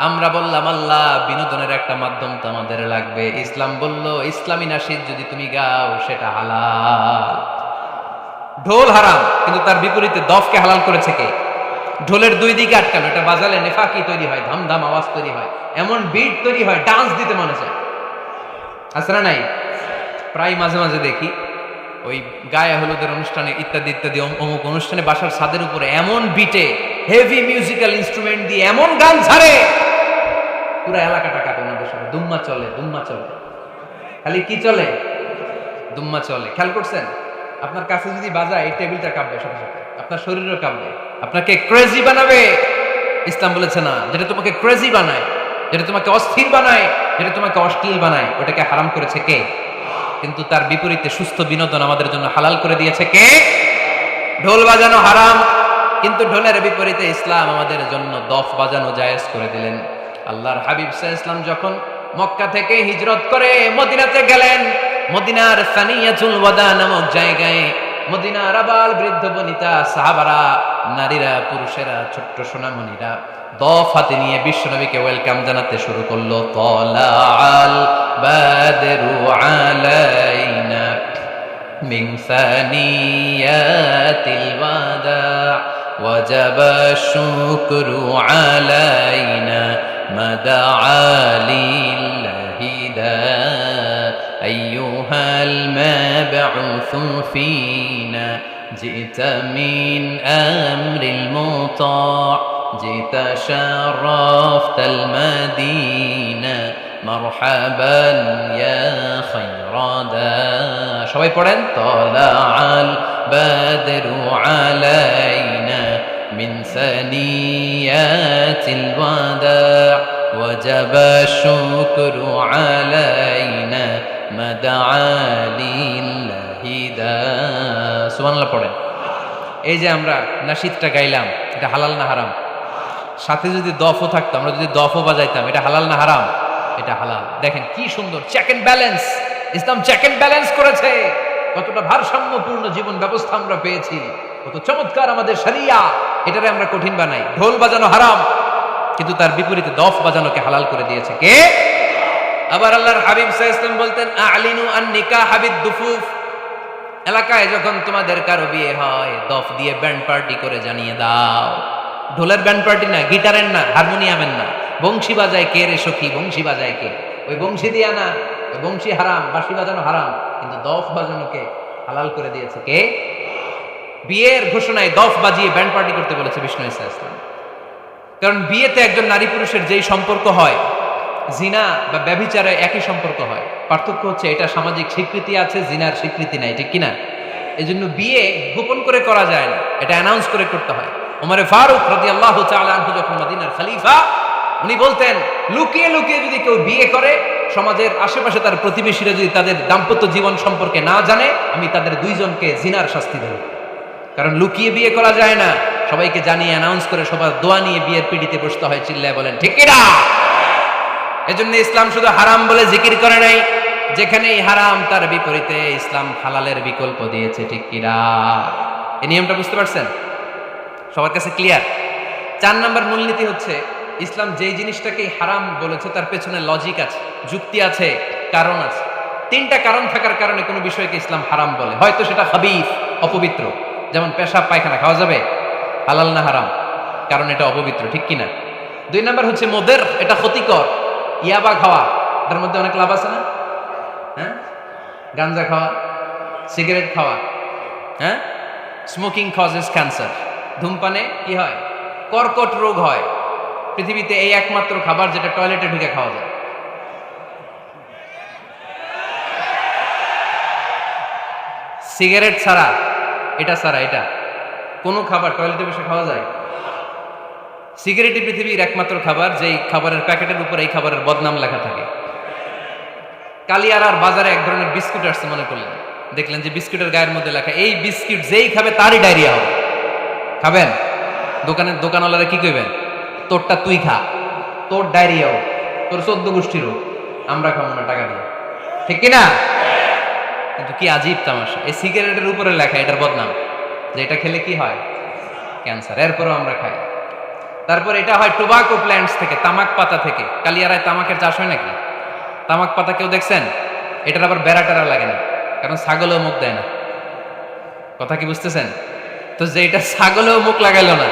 আমরা বললাম আল্লাহ বিনোদনের একটা মাধ্যম তো আমাদের লাগবে। ইসলাম বলল ইসলামী নাশিদ যদি তুমি গাও সেটা হালাল। ঢোল হারাম, কিন্তু তার বিপরীতে দফকে হালাল করেছে কে? ঢোলের দুই দিকে আটকানো, এটা বাজালে নেফাকি তৈরি হয়, ধামধাম আওয়াজ তৈরি হয়, এমন বিট তৈরি হয় ডান্স দিতে মনে চায়। আসরা নাই? প্রায় মাঝে মাঝে দেখি ওই গায়ে হলুদের অনুষ্ঠানে ইত্যাদি ইত্যাদি অমুক অনুষ্ঠানে বাসার ছাদের উপরে এমন বিটে হেভি মিউজিক্যাল ইনস্ট্রুমেন্ট দিয়ে এমন গান ছাড়ে, পুরো এলাকাটা কাটে ওনাদের সাথে। দুম্মা চলে, দুম্মা চলে, খালি কি চলে? দুম্মা চলে। খেয়াল করছেন? আপনার কাছে যদি বাজায় এই টেবিলটা কাঁপবে সাথে সাথে, আপনার শরীরও কাঁপবে, আপনাকে ক্রেজি বানাবে। ইসলাম বলেছে না, যেটা তোমাকে ক্রেজি বানায়, যেটা তোমাকে অস্থির বানায়, যেটা তোমাকে অশ্লীল বানায়, ওটাকে হারাম করেছে কে? কিন্তু তার বিপরীতে সুস্থ বিনোদন আমাদের জন্য হালাল করে দিয়েছে কে? ঢোল বাজানো হারাম, কিন্তু ঢোলের বিপরীতে ইসলাম আমাদের জন্য দফ বাজানো জায়েজ করে দিলেন। আল্লাহর হাবিব সাল্লাল্লাহু আলাইহি ওয়াসাল্লাম যখন মক্কা থেকে হিজরত করে মদিনাতে গেলেন, মদিনার সানিয়াতুল ওয়াদা নামক জায়গায় মদিনার আবাল বৃদ্ধ বনিতা সাহাবারা, নারীরা, পুরুষেরা, ছোট্ট সোনামণিরা দফ হাতে নিয়ে বিশ্বনবীকে ওয়েলকাম জানাতে শুরু করলো। তালাআল বাদরু আলাইনা মিন সানিয়াতিল ওয়াদা ওয়াজাবা শুকরু আলাইনা মাদাআ লিল্লাহি দা আইয়ুহাল মাবউসু ফিনা জিতা মিন আমরিল মুতা' জিতা শারাফতাল মাদিনা মারহাবান ইয়া খায়রাদা। সবাই পড়েন তালাআল বাদরু আলাইনা মিন সানিয়াতিল ওয়াদা ওয়াজাবা শুকরু আলাইনা মাদাআ লিল্লাহি দা। সুবহানাল্লাহ পড়েন। এই যে আমরা নাশিদটা গাইলাম, এটা হালাল না হারাম? সাথে যদি দফও থাকতো, আমরা যদি দফও বাজাইতাম, এটা হালাল না হারাম? এটা হালাল। দেখেন কি সুন্দর চেক এন্ড ব্যালেন্স, ইসলাম চেক এন্ড ব্যালেন্স করেছে। কতটা ভারসাম্যপূর্ণ জীবন ব্যবস্থা আমরা পেয়েছি, কত চমৎকার আমাদের শরিয়া। এটারে আমরা কঠিন বানাই। ঢোল বাজানো হারাম, কিন্তু তার বিপরীতে দফ বাজানোকে হালাল করে দিয়েছে কে? আবার আল্লাহর হাবিব সাল্লাল্লাহু আলাইহি ওয়াসাল্লাম বলতেন আ'লিনু আন নিকাহ বিদ-দুফুফ। এলাকায় যখন তোমাদের কারো বিয়ে হয়, দফ দিয়ে ব্যান্ড পার্টি করে জানিয়ে দাও। ঢোলের ব্যান্ড পার্টি না, গিটারের না, হারমোনিয়ামের না। বংশী বাজায় কে রে সখী? বংশী বাজায় কে? ওই বংশী দিয়া না, ওই বংশী হারাম, বাঁশি বাজানো হারাম, কিন্তু দফ বাজানোকে হালাল করে দিয়েছে কে? বিয়ের ঘোষণায় দফ বাজিয়ে ব্যান্ড পার্টি করতে বলেছে বিষ্ণু ইসা ইসলাম। কারণ বিয়েতে একজন নারী পুরুষের যেই সম্পর্ক হয়, জিনা বা ব্যভিচারে একই সম্পর্ক হয়। পার্থক্য হচ্ছে এটা সামাজিক স্বীকৃতি আছে, জিনার স্বীকৃতি নাই, ঠিক কিনা? এই জন্য বিয়ে গোপন করে করা যায় না, এটা অ্যানাউন্স করে করতে হয়। ওমরে ফারুক রাদিয়াল্লাহু তাআলা আনহু যখন মদিনার খলিফা, উনি বলতেন লুকিয়ে লুকিয়ে যদি কেউ বিয়ে করে, সমাজের আশেপাশে তার প্রতিবেশীরা যদি তাদের দাম্পত্য জীবন সম্পর্কে না জানে, আমি তাদের দুইজনকে জিনার শাস্তি দেব। কারণ লুকিয়ে বিয়ে করা যায় না, সবাইকে জানিয়ে অ্যানাউন্স করে সবার দোয়া নিয়ে বিয়ের পিড়িতে বসতে হয়। চিল্লায় বলেন ঠিক কিনা? এজন্য ইসলাম শুধু হারাম বলে জিকির করে নাই, যেখানেই হারাম তার বিপরীতে ইসলাম হালালের বিকল্প দিয়েছে, ঠিক কিনা? এই নিয়মটা বুঝতে পারছেন? সবার কাছে ক্লিয়ার? 4 নম্বর মূলনীতি হচ্ছে ইসলাম যেই জিনিসটাকে হারাম বলেছে তার পেছনে লজিক আছে, যুক্তি আছে, কারণ আছে। 3টা কারণ থাকার কারণে কোনো বিষয়কে ইসলাম হারাম বলে। হয়তো সেটা খাবিস, অপবিত্র, যেমন পেশাব পায়খানা খাওয়া যাবে, হালাল না হারাম? কারণ এটা অপবিত্র, ঠিক কিনা? 2 নম্বর হচ্ছে মোদের, এটা ক্ষতিকর। ইয়াবা খাওয়া, তার মধ্যে অনেক লাভ আছে না? হ্যাঁ, গাঞ্জা খাওয়া, সিগারেট খাওয়া, হ্যাঁ, স্মোকিং কজেস ক্যান্সার, ধূমপানে কি হয়? কর্কট রোগ হয়। পৃথিবীতে এই একমাত্র খাবার যেটা টয়লেটে ঢুকে খাওয়া যায়। সিগারেট ছাড়া, এটা ছাড়া, এটা কোনো খাবার টয়লেটে বসে খাওয়া যায়? সিগারেটই পৃথিবীর একমাত্র খাবার যেই খাবারের প্যাকেটের উপর এই খাবারের বদনাম লেখা থাকে। কালিয়ারার বাজারে এক ধরনের বিস্কুট আসছে মনে করলেন, দেখলেন যে বিস্কুটের গায়ের মধ্যে লেখা এই বিস্কুট যেই খাবে তারই ডায়রিয়া হবে। খাবেন? দোকানওয়ালারা কি কইবেন? তোরটা তুই খা, তোর ডায়রিয়া হোক, তোর 14 গোষ্ঠীর হোক, আমরা খাবো না টাকা দিয়ে। ঠিক কিনা? কিন্তু কি আজীব তামাশা, এই সিগারেটের উপরে লেখা এটার বদনাম যে এটা খেলে কি হয়? ক্যান্সার। এরপরও আমরা খাই। তারপর এটা হয় টোবাকো প্ল্যান্টস থেকে, তামাক পাতা থেকে। কালিয়ারায় তামাকের চাষ হয় নাকি? তামাক পাতা কেউ দেখছেন? এটার আবার বেড়া টেরা লাগে না, কারণ ছাগলেও মুখ দেয় না। কথা কি বুঝতেছেন? তো যে এটা ছাগলেও মুখ লাগাইল না,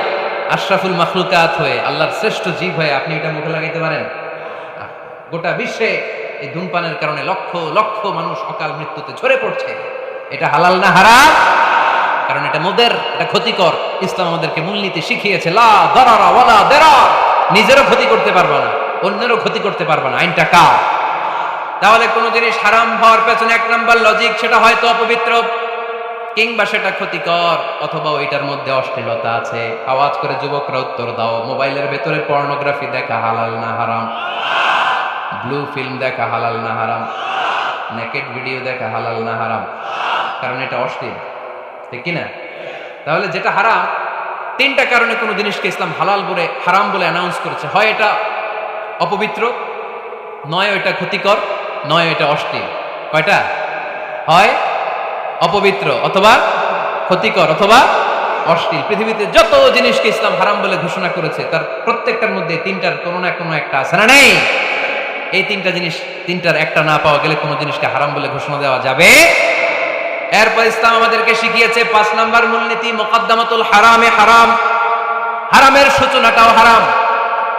আশরাফুল মাখলুকাত হয়ে, আল্লাহর শ্রেষ্ঠ জীব হয়ে আপনি এটা মুখে লাগাইতে পারেন? গোটা বিশ্বে এই ধূমপানের কারণে লক্ষ লক্ষ মানুষ অকাল মৃত্যুতে ঝরে পড়ছে। এটা হালাল না হারাম? কারণ এটা মদের, এটা ক্ষতিকর। ইসলাম আমাদেরকে মূলনীতি শিখিয়েছে, লা দারারা ওয়ালা দারার। নিজেরও ক্ষতি করতে পারবা না, অন্যেরও ক্ষতি করতে পারবা না। আইনটা কার? তাহলে কোন জিনিস হারাম হওয়ার পেছনে এক নাম্বার লজিক, সেটা হয়তো অপবিত্র, কিংবা সেটা ক্ষতিকর, অথবা ওইটার মধ্যে অশ্লীলতা আছে। আওয়াজ করে যুবকরা উত্তর দাও, মোবাইলের ভেতরে পর্নোগ্রাফি দেখা হালাল না হারাম? ব্লু ফিল্ম দেখা হালাল না হারাম? নেকেড ভিডিও দেখা হালাল না হারাম? কারণ এটা অশ্লীল, ঠিক কিনা? তাহলে যেটা হারাম, তিনটা কারণে কোনো জিনিসকে ইসলাম হালাল বলে হারাম বলে অ্যানাউন্স করেছে। হয় এটা অপবিত্র, নয় এটা ক্ষতিকর, নয় এটা অশ্লীল। কয়টা? হয় অপবিত্র, অথবা ক্ষতিকর, অথবা অশ্লীল। পৃথিবীতে যত জিনিসকে ইসলাম হারাম বলে ঘোষণা করেছে তার প্রত্যেকটার মধ্যে তিনটার কোনো না কোনো একটা আছে না নেই? এই তিনটা জিনিস, তিনটার একটা না পাওয়া গেলে কোনো জিনিসকে হারাম বলে ঘোষণা দেওয়া যাবে। এরপর ইসলাম আমাদেরকে শিখিয়েছে 5 নাম্বার মূলনীতি, মুকদ্দামাতুল হারামে হারাম। হারামের সূচনাটাও হারাম।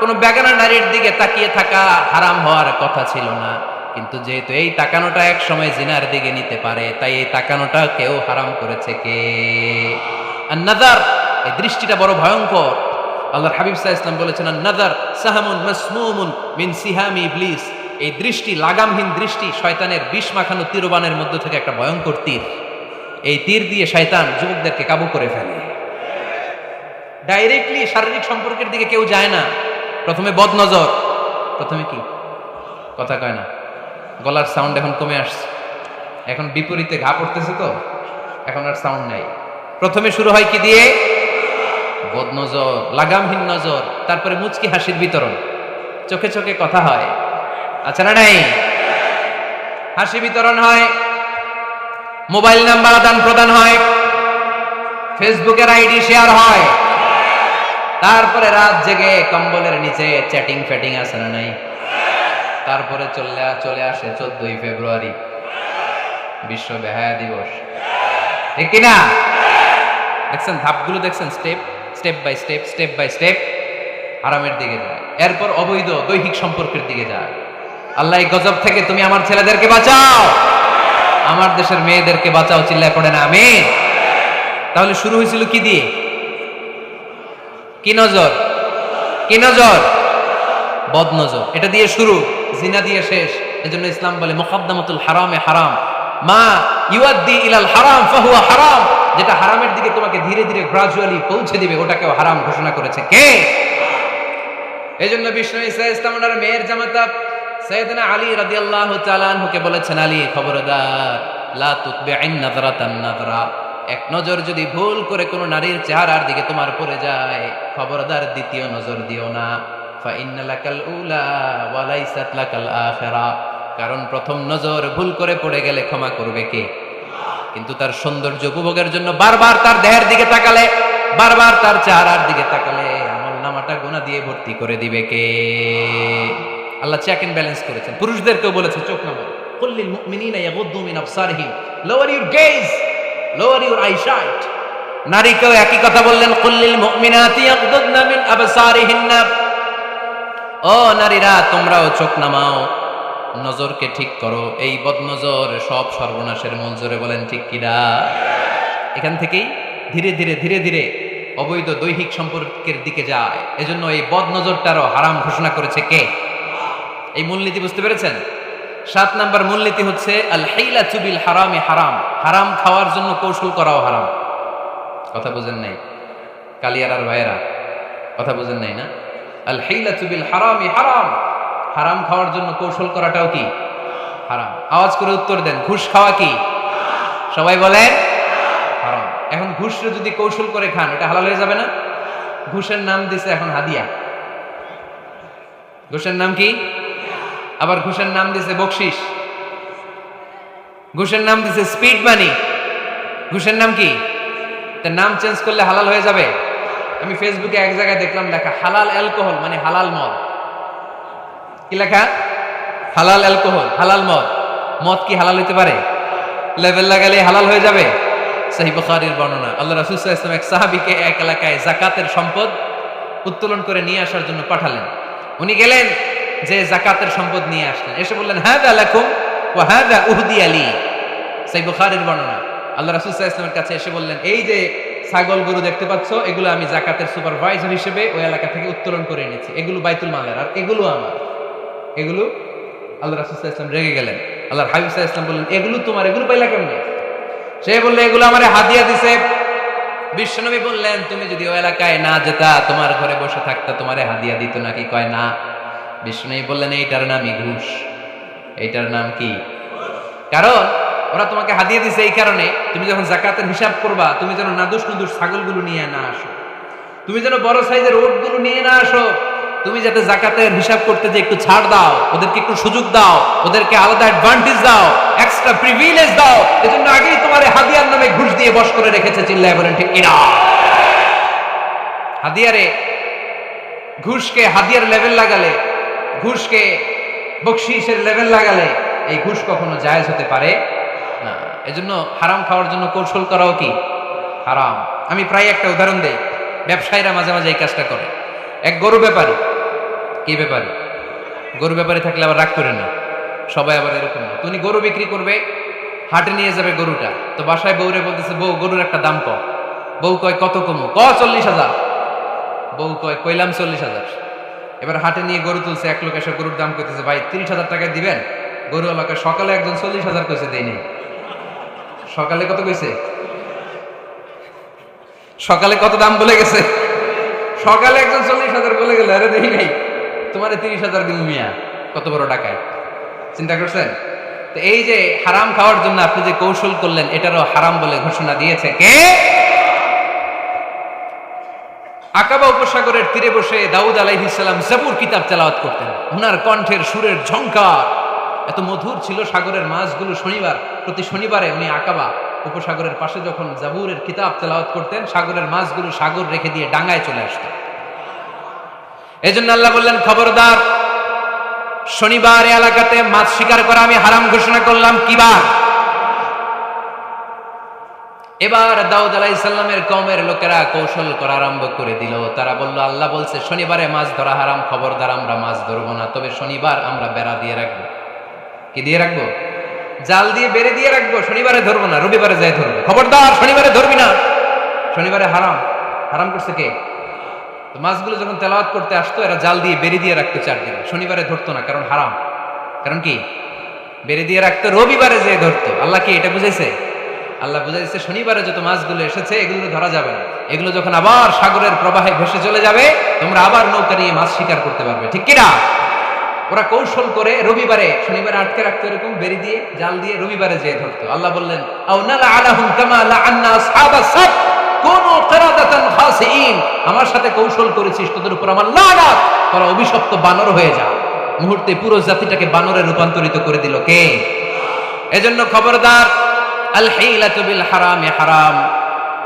কোন বেগানা নারীর দিকে তাকিয়ে থাকা হারাম হওয়ার কথা ছিল না, কিন্তু যেহেতু এই তাকানোটা এক সময় জিনার দিকে নিতে পারে, তাই এই তাকানোটা কেউ হারাম করেছে। কে? আন-নাযার, এই দৃষ্টিটা বড় ভয়ঙ্কর। আল্লাহর হাবিব সাল্লাল্লাহু আলাইহি ওয়াসাল্লাম বলেছেন, আন-নাযার সাহামুন মাসমুমুন মিন সিহামি ইবলিস। এই দৃষ্টি, লাগামহীন দৃষ্টি, শয়তানের বিষ মাখানো তীরবানের মধ্য থেকে একটা ভয়ঙ্কর তীর। এই তীর দিয়ে শয়তান যুবকদেরকে কাবু করে ফেলে। ডাইরেক্টলি শারীরিক সম্পর্কের দিকে কেউ যায় না, প্রথমে বদনজর, প্রথমে কি কথা কয় না, গলার সাউন্ড এখন কমে আসছে, এখন বিপরীতে ঘা পড়তেছে, তো এখন আর সাউন্ড নাই। প্রথমে শুরু হয় কি দিয়ে? বদনজর, লাগামহীন নজর। তারপরে মুচকি হাসির বিতরণ, চোখে চোখে কথা হয়, আচ্ছা না নাই? হাসি বিতরণ হয়, মোবাইল নাম্বার আদান প্রদান হয়, ফেসবুকের আইডি শেয়ার হয়, তারপরে রাত জেগে কম্বলের নিচে চ্যাটিং ফ্যাটিং আছে না নাই? তারপরে চলে আসে 14ই ফেব্রুয়ারি, বিশ্ব বেহায়া দিবস, ঠিক কিনা? দেখছেন ধাপগুলো, দেখছেন স্টেপ বাই স্টেপ হারামের দিকে যায়। এরপর অবৈধ দৈহিক সম্পর্কের দিকে যায়। আল্লাহ এই গজব থেকে তুমি আমার ছেলেদেরকে বাঁচাও, আমার দেশের মেয়েদেরকে বাঁচাও, চিল্লায় পড়ে না আমিন। তাহলে শুরু হয়েছিল কি দিয়ে? কি নজর? কি নজর? বদনজর। এটা দিয়ে শুরু, জিনা দিয়ে শেষ। এজন্য ইসলাম বলে মুকদ্দামাতুল হারামে হারাম, মা ইউআদ্দি ইলাল হারাম ফাহুয়া হারাম। যেটা হারামের দিকে তোমাকে ধীরে ধীরে গ্রাজুয়ালি পৌঁছে দিবে, ওটাকেও হারাম ঘোষণা করেছে কে? এজন্য বিষ্ণু ঈসা ইসলামের মেয়ের জামাতা সাইয়েদনা আলী রাদিয়াল্লাহু তাআলা আনহুকে বলেছেন, আলী খবরদার, লা তুতবি'ন নাযরাতান নাযরা। এক নজর যদি ভুল করে কোনো নারীর চেহারার দিকে তোমার পড়ে যায়, খবরদার দ্বিতীয় নজর দিও না। ফা ইন্না লাকাল উলা ওয়া লাইসাত লাকাল আখিরা। কারণ প্রথম নজর ভুল করে পড়ে গেলে ক্ষমা করবে কে? কিন্তু তার সৌন্দর্য উপভোগের জন্য বারবার তার দেহের দিকে তাকালে, বারবার তার চেহারার দিকে তাকালে আমলনামাটা গুনাহ দিয়ে ভর্তি করে দিবে কে? আল্লাহ চেক এন্ড ব্যালেন্স করেছেন। পুরুষদেরকেও বলেছে চোখ নামাও, কুল্লিল মুমিনিনা ইয়াগুদ্দু মিন আবসারিহিম, lower your gaze, lower your eyesight. নারীকেও একই কথা বললেন, কুল্লিল মুমিনাতি ইয়াগুদ্দুনা মিন আবসারিহিন্না। ও নারীরা, তোমরাও চোখ নামাও, নজরকে ঠিক করো। এই বদনজর সব সর্বনাশের মূল। জোরে বলেন ঠিক কিনা? এখান থেকেই ধীরে ধীরে অবৈধ দৈহিক সম্পর্কের দিকে যায়। এজন্য এই বদ নজরটারও হারাম ঘোষণা করেছে কে? এই মূলনীতি বুঝতে পেরেছেন? 7 নাম্বার মূলনীতি হচ্ছে আল হাইলাতু বিল হারামি হারাম, হারাম খাওয়ার জন্য কৌশল করাও হারাম। কথা বুঝেন নাই কালিয়ারার ভাইয়েরা? কথা বুঝেন নাই না? আল হাইলাতু বিল হারামি হারাম, হারাম খাওয়ার জন্য কৌশল করাটাও কি হারাম? আওয়াজ করে উত্তর দেন, ঘুষ খাওয়া কি? সবাই বলেন হারাম। এখন ঘুষরে যদি কৌশল করে খান এটা হালাল হয়ে যাবে না? ঘুষের নাম দিছে এখন হাদিয়া। ঘুষের নাম কি? আবার ঘুষের নাম দিছে বকশিস, ঘুষের নাম দিছে স্পিড মানি। ঘুষের নাম কি? তার নাম চেঞ্জ করলে হালাল হয়ে যাবে? আমি ফেসবুকে এক জায়গায় দেখলাম লেখা হালাল অ্যালকোহল মানে হালাল মদ। কি লেখা? হালাল অ্যালকোহল, হালাল মদ। মদ কি হালাল হইতে পারে? লেভেল লাগালে হালাল হয়ে যাবে? সহিহ বুখারীর বর্ণনা, আল্লাহ রাসূল সাল্লাল্লাহু আলাইহি ওয়াসাল্লাম এক সাহাবীকে এক এলাকায় যাকাতের সম্পদ উত্তোলন করে নিয়ে আসার জন্য পাঠালেন। উনি গেলেন, যে যাকাতের সম্পদ নিয়ে আসলেন, এসে বললেন হাযা লাকুম ওয়া হাযা উহদিয়া লি। সহিহ বুখারীর বর্ণনা, আল্লাহ রাসূল সাল্লাল্লাহু আলাইহি ওয়াসাল্লামের কাছে এসে বললেন, এই যে ছাগল গরু দেখতে পাচ্ছ, এগুলো আমি যাকাতের সুপারভাইজার হিসেবে ওই এলাকা থেকে উত্তোলন করে এনেছি, এগুলো বাইতুল মালের, আর এগুলো আমার। এগুলো আল্লাহ রাসূল সাল্লাল্লাহু আলাইহি ওয়াসাল্লাম রেগে গেলেন। আল্লাহর হাবিব সাল্লাল্লাহু আলাইহি ওয়াসাল্লাম বললেন, এগুলো তোমার, এগুলো পাইলা কেমনে? সে বললে, এগুলো আমারে হাদিয়া দিছে। বিশ্বনবী বললেন, তুমি যদি ওই এলাকায় না যেতা, তোমার ঘরে বসে থাকতা, তোমারে হাদিয়া দিত নাকি? কয় না। বিশ্বনবী বললেন, এইটার নামই ঘুষ। এইটার নাম কি? কারণ ওরা তোমাকে হাদিয়া দিছে এই কারণে, তুমি যখন যাকাতের হিসাব করবা, তুমি যেন নাদুস নুদুস ছাগলগুলো নিয়ে না আসো, তুমি যেন বড় সাইজের ওটগুলো নিয়ে না আসো, তুমি যাতে যাকাতের হিসাব করতে যে একটু ছাড় দাও, ওদেরকে একটু সুযোগ দাও, ওদেরকে আলাদা অ্যাডভান্টেজ দাও, এক্সট্রা প্রিভিলেজ দাও, এজন্য আগেই তোমার হাদিয়ার নামে ঘুষ দিয়ে বশ করে রেখেছে। চিল্লায় বলেন ঠিক কিনা? হাদিয়ারে ঘুষকে হাদিয়ার লেভেল লাগালে, ঘুষকে বকশিসের লেভেল লাগালে এই ঘুষ কখনো জায়েজ হতে পারে না। এজন্য হারাম খাওয়ার জন্য কৌশল করাও কি হারাম। আমি প্রায় একটা উদাহরণ দেই, ব্যবসায়ীরা মাঝে মাঝে এই কাজটা করে। এক গরু ব্যাপারী, কি ব্যাপারী? গরু ব্যাপারী থাকলে আবার রাগ করে না, সবাই আবার এরকম না। তুমি গরু বিক্রি করবে, হাটে নিয়ে যাবে গরুটা, তো বাসায় বউরে বলতেছে, বউ গরুর একটা দাম কম। বউ কয় কত কমু? 40,000। বউ কয় কইলাম 40,000। এবার হাটে নিয়ে গরু তুলছে, এক লোক এসে গরুর দাম কইতেছে, ভাই 30,000 টাকায় দিবেন? গরু এলাকা সকালে একজন 40,000 কইছে, দেয়নি। সকালে কত কইছে? সকালে কত দাম বলে গেছে? সকালে একজন 40,000 বলে গেল, আরে দেখি নাই, তোমার 30,000 দিব মিয়া। কত বড় টাকায়, চিন্তা করছেন? তো এই যে হারাম খাওয়ার জন্য আপনি যে কৌশল করলেন, এটারও হারাম বলে ঘোষণা দিয়েছে কে? আকাবা উপসাগরের তীরে বসে দাউদ আলাইহিস সালাম জাবুর কিতাব তেলাওয়াত করতেন। ওনার কণ্ঠের সুরের ঝংকার এত মধুর ছিল, সাগরের মাছগুলো প্রতি শনিবারে উনি আকাবা উপসাগরের পাশে যখন জাবুরের কিতাব তেলাওয়াত করতেন, সাগরের মাছগুলো সাগর রেখে দিয়ে ডাঙায় চলে আসতো। এজন্য আল্লাহ বললেন, খবরদার, শনিবার এলাকাতে মাছ শিকার করা আমি হারাম ঘোষণা করলাম। কিবার? এবার দাউদ আলাইহিস সালামের কওমের লোকেরা কৌশল করা আরম্ভ করে দিল। তারা বলল, আল্লাহ বলছে শনিবারে মাছ ধরা হারাম, খবরদার আমরা মাছ ধরবো না, তবে শনিবার আমরা বেড়া দিয়ে রাখবো। কি দিয়ে রাখবো? জাল দিয়ে বেড়ে দিয়ে রাখবো। শনিবারে ধরবো না, রবিবারে যাই ধরবো। খবরদার, শনিবারে ধরবি না। শনিবারে হারাম। হারাম করছে কে? তো মাছগুলো যখন তেলাওয়াত করতে আসতো, এরা জাল দিয়ে বেড়ে দিয়ে রাখতো চারদিকে। শনিবারে ধরতো না, কারণ হারাম। কারণ কি? বেড়ে দিয়ে রাখতো, রবিবারে যেয়ে ধরতো। আল্লাহ কি এটা বুঝাইছে? আল্লাহ বুঝাইছে শনিবারে যত মাছগুলো এসেছে এগুলো ধরা যাবে না। এগুলো যখন আবার সাগরের প্রবাহে ভেসে চলে যাবে, তোমরা আবার নৌকা নিয়ে মাছ শিকার করতে পারবে। ঠিক কিনা? ওরা কৌশল করে রবিবারে, শনিবারে আটকে রাখতো, এরকম বেরি দিয়ে জাল দিয়ে রবিবারে যেয়ে ধরতো। আল্লাহ বললেন, আও নালা আলাহুম কামা লাআন্না আসহাবাস সাব কুনু কিরাদাতান খাসিইন। আমার সাথে কৌশল করেছিস, তোদের উপর আমার লানাত, তোরা অভিশপ্ত বানর হয়ে যা। মুহূর্তে পুরো জাতিটাকে বানরে রূপান্তরিত করে দিল কে? এজন্য খবরদার, আল হিলাতু বিল হারামি হারাম।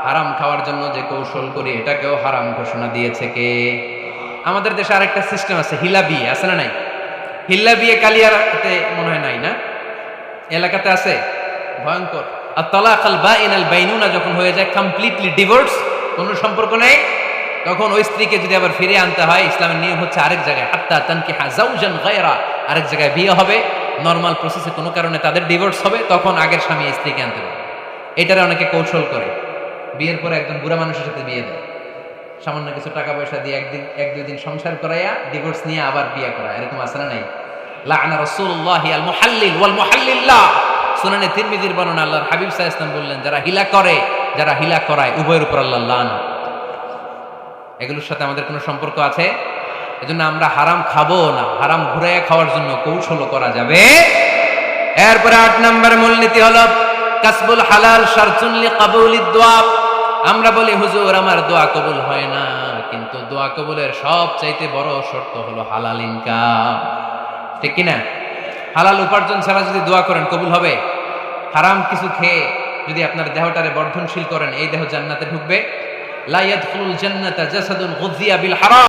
হারাম খাওয়ার জন্য যে কৌশল করি, এটাকেও হারাম ঘোষণা দিয়েছে কে? আমাদের দেশে আরেকটা সিস্টেম আছে, হিলা বিয়ে আছে না নাই? হিল্লা বিয়ে কালিয়ারাতে মনে হয় নাই না? এলাকাতে আছে, ভয়ঙ্কর। আর তালাক আল বাইন আল বাইনুনা যখন হয়ে যায়, কমপ্লিটলি ডিভোর্স, কোনো সম্পর্ক নেই, তখন ওই স্ত্রীকে যদি আবার ফিরে আনতে হয়, ইসলামের নিয়ম হচ্ছে আরেক জায়গায়, হাত্তা তানকিহা যাওজান গায়রা, আরেক জায়গায় বিয়ে হবে, নরমাল প্রসেসে কোনো কারণে তাদের ডিভোর্স হবে, তখন আগের স্বামী স্ত্রীকে আনতে পারে। এটারে অনেকে কৌশল করে, বিয়ের পরে একজন বুড়া মানুষের সাথে বিয়ে দেয়। সামান্য কিছু টাকা পয়সা দিয়ে এক দুই দিন সংসার করাইয়া ডিভোর্স নিয়ে আবার বিয়ে করা, এরকম আছে না নাই? লাআনা রাসূলুল্লাহি আল মুহাল্লিল ওয়াল মুহাল্লিল্লাহ। সুনানে তিরমিজির বর্ণনা, আল্লাহর হাবিব সাল্লাল্লাহু আলাইহি ওয়াসাল্লাম বললেন, যারা হিলা করে, যারা হিলা করায়, উভয়ের উপর আল্লাহর লানত। এগুলোর সাথে আমাদের কোনো সম্পর্ক আছে? এজন্য আমরা হারাম খাবো না, হারাম ঘুরাইয়া খাওয়ার জন্য কৌশল করা যাবে। এরপরে 8 নম্বর মূলনীতি হলো কাসবুল হালাল শারতুন লিকাবুলিদ দুআ। আমরা বলি হুজুর আমার দোয়া কবুল হয় না, কিন্তু দোয়া কবুলের সবচাইতে বড় শর্ত হলো হালাল ইনকাম, ঠিক কি না? হালাল উপার্জন ছাড়া যদি দোয়া করেন কবুল হবে? হারাম কিছু খেয়ে যদি আপনার দেহটারে বর্ধনশীল করেন, এই দেহ জান্নাতে ঢুকবে? লা ইয়াদখুলুল জান্নাতা জাসাদুন গুযিয়া বিল হারাম।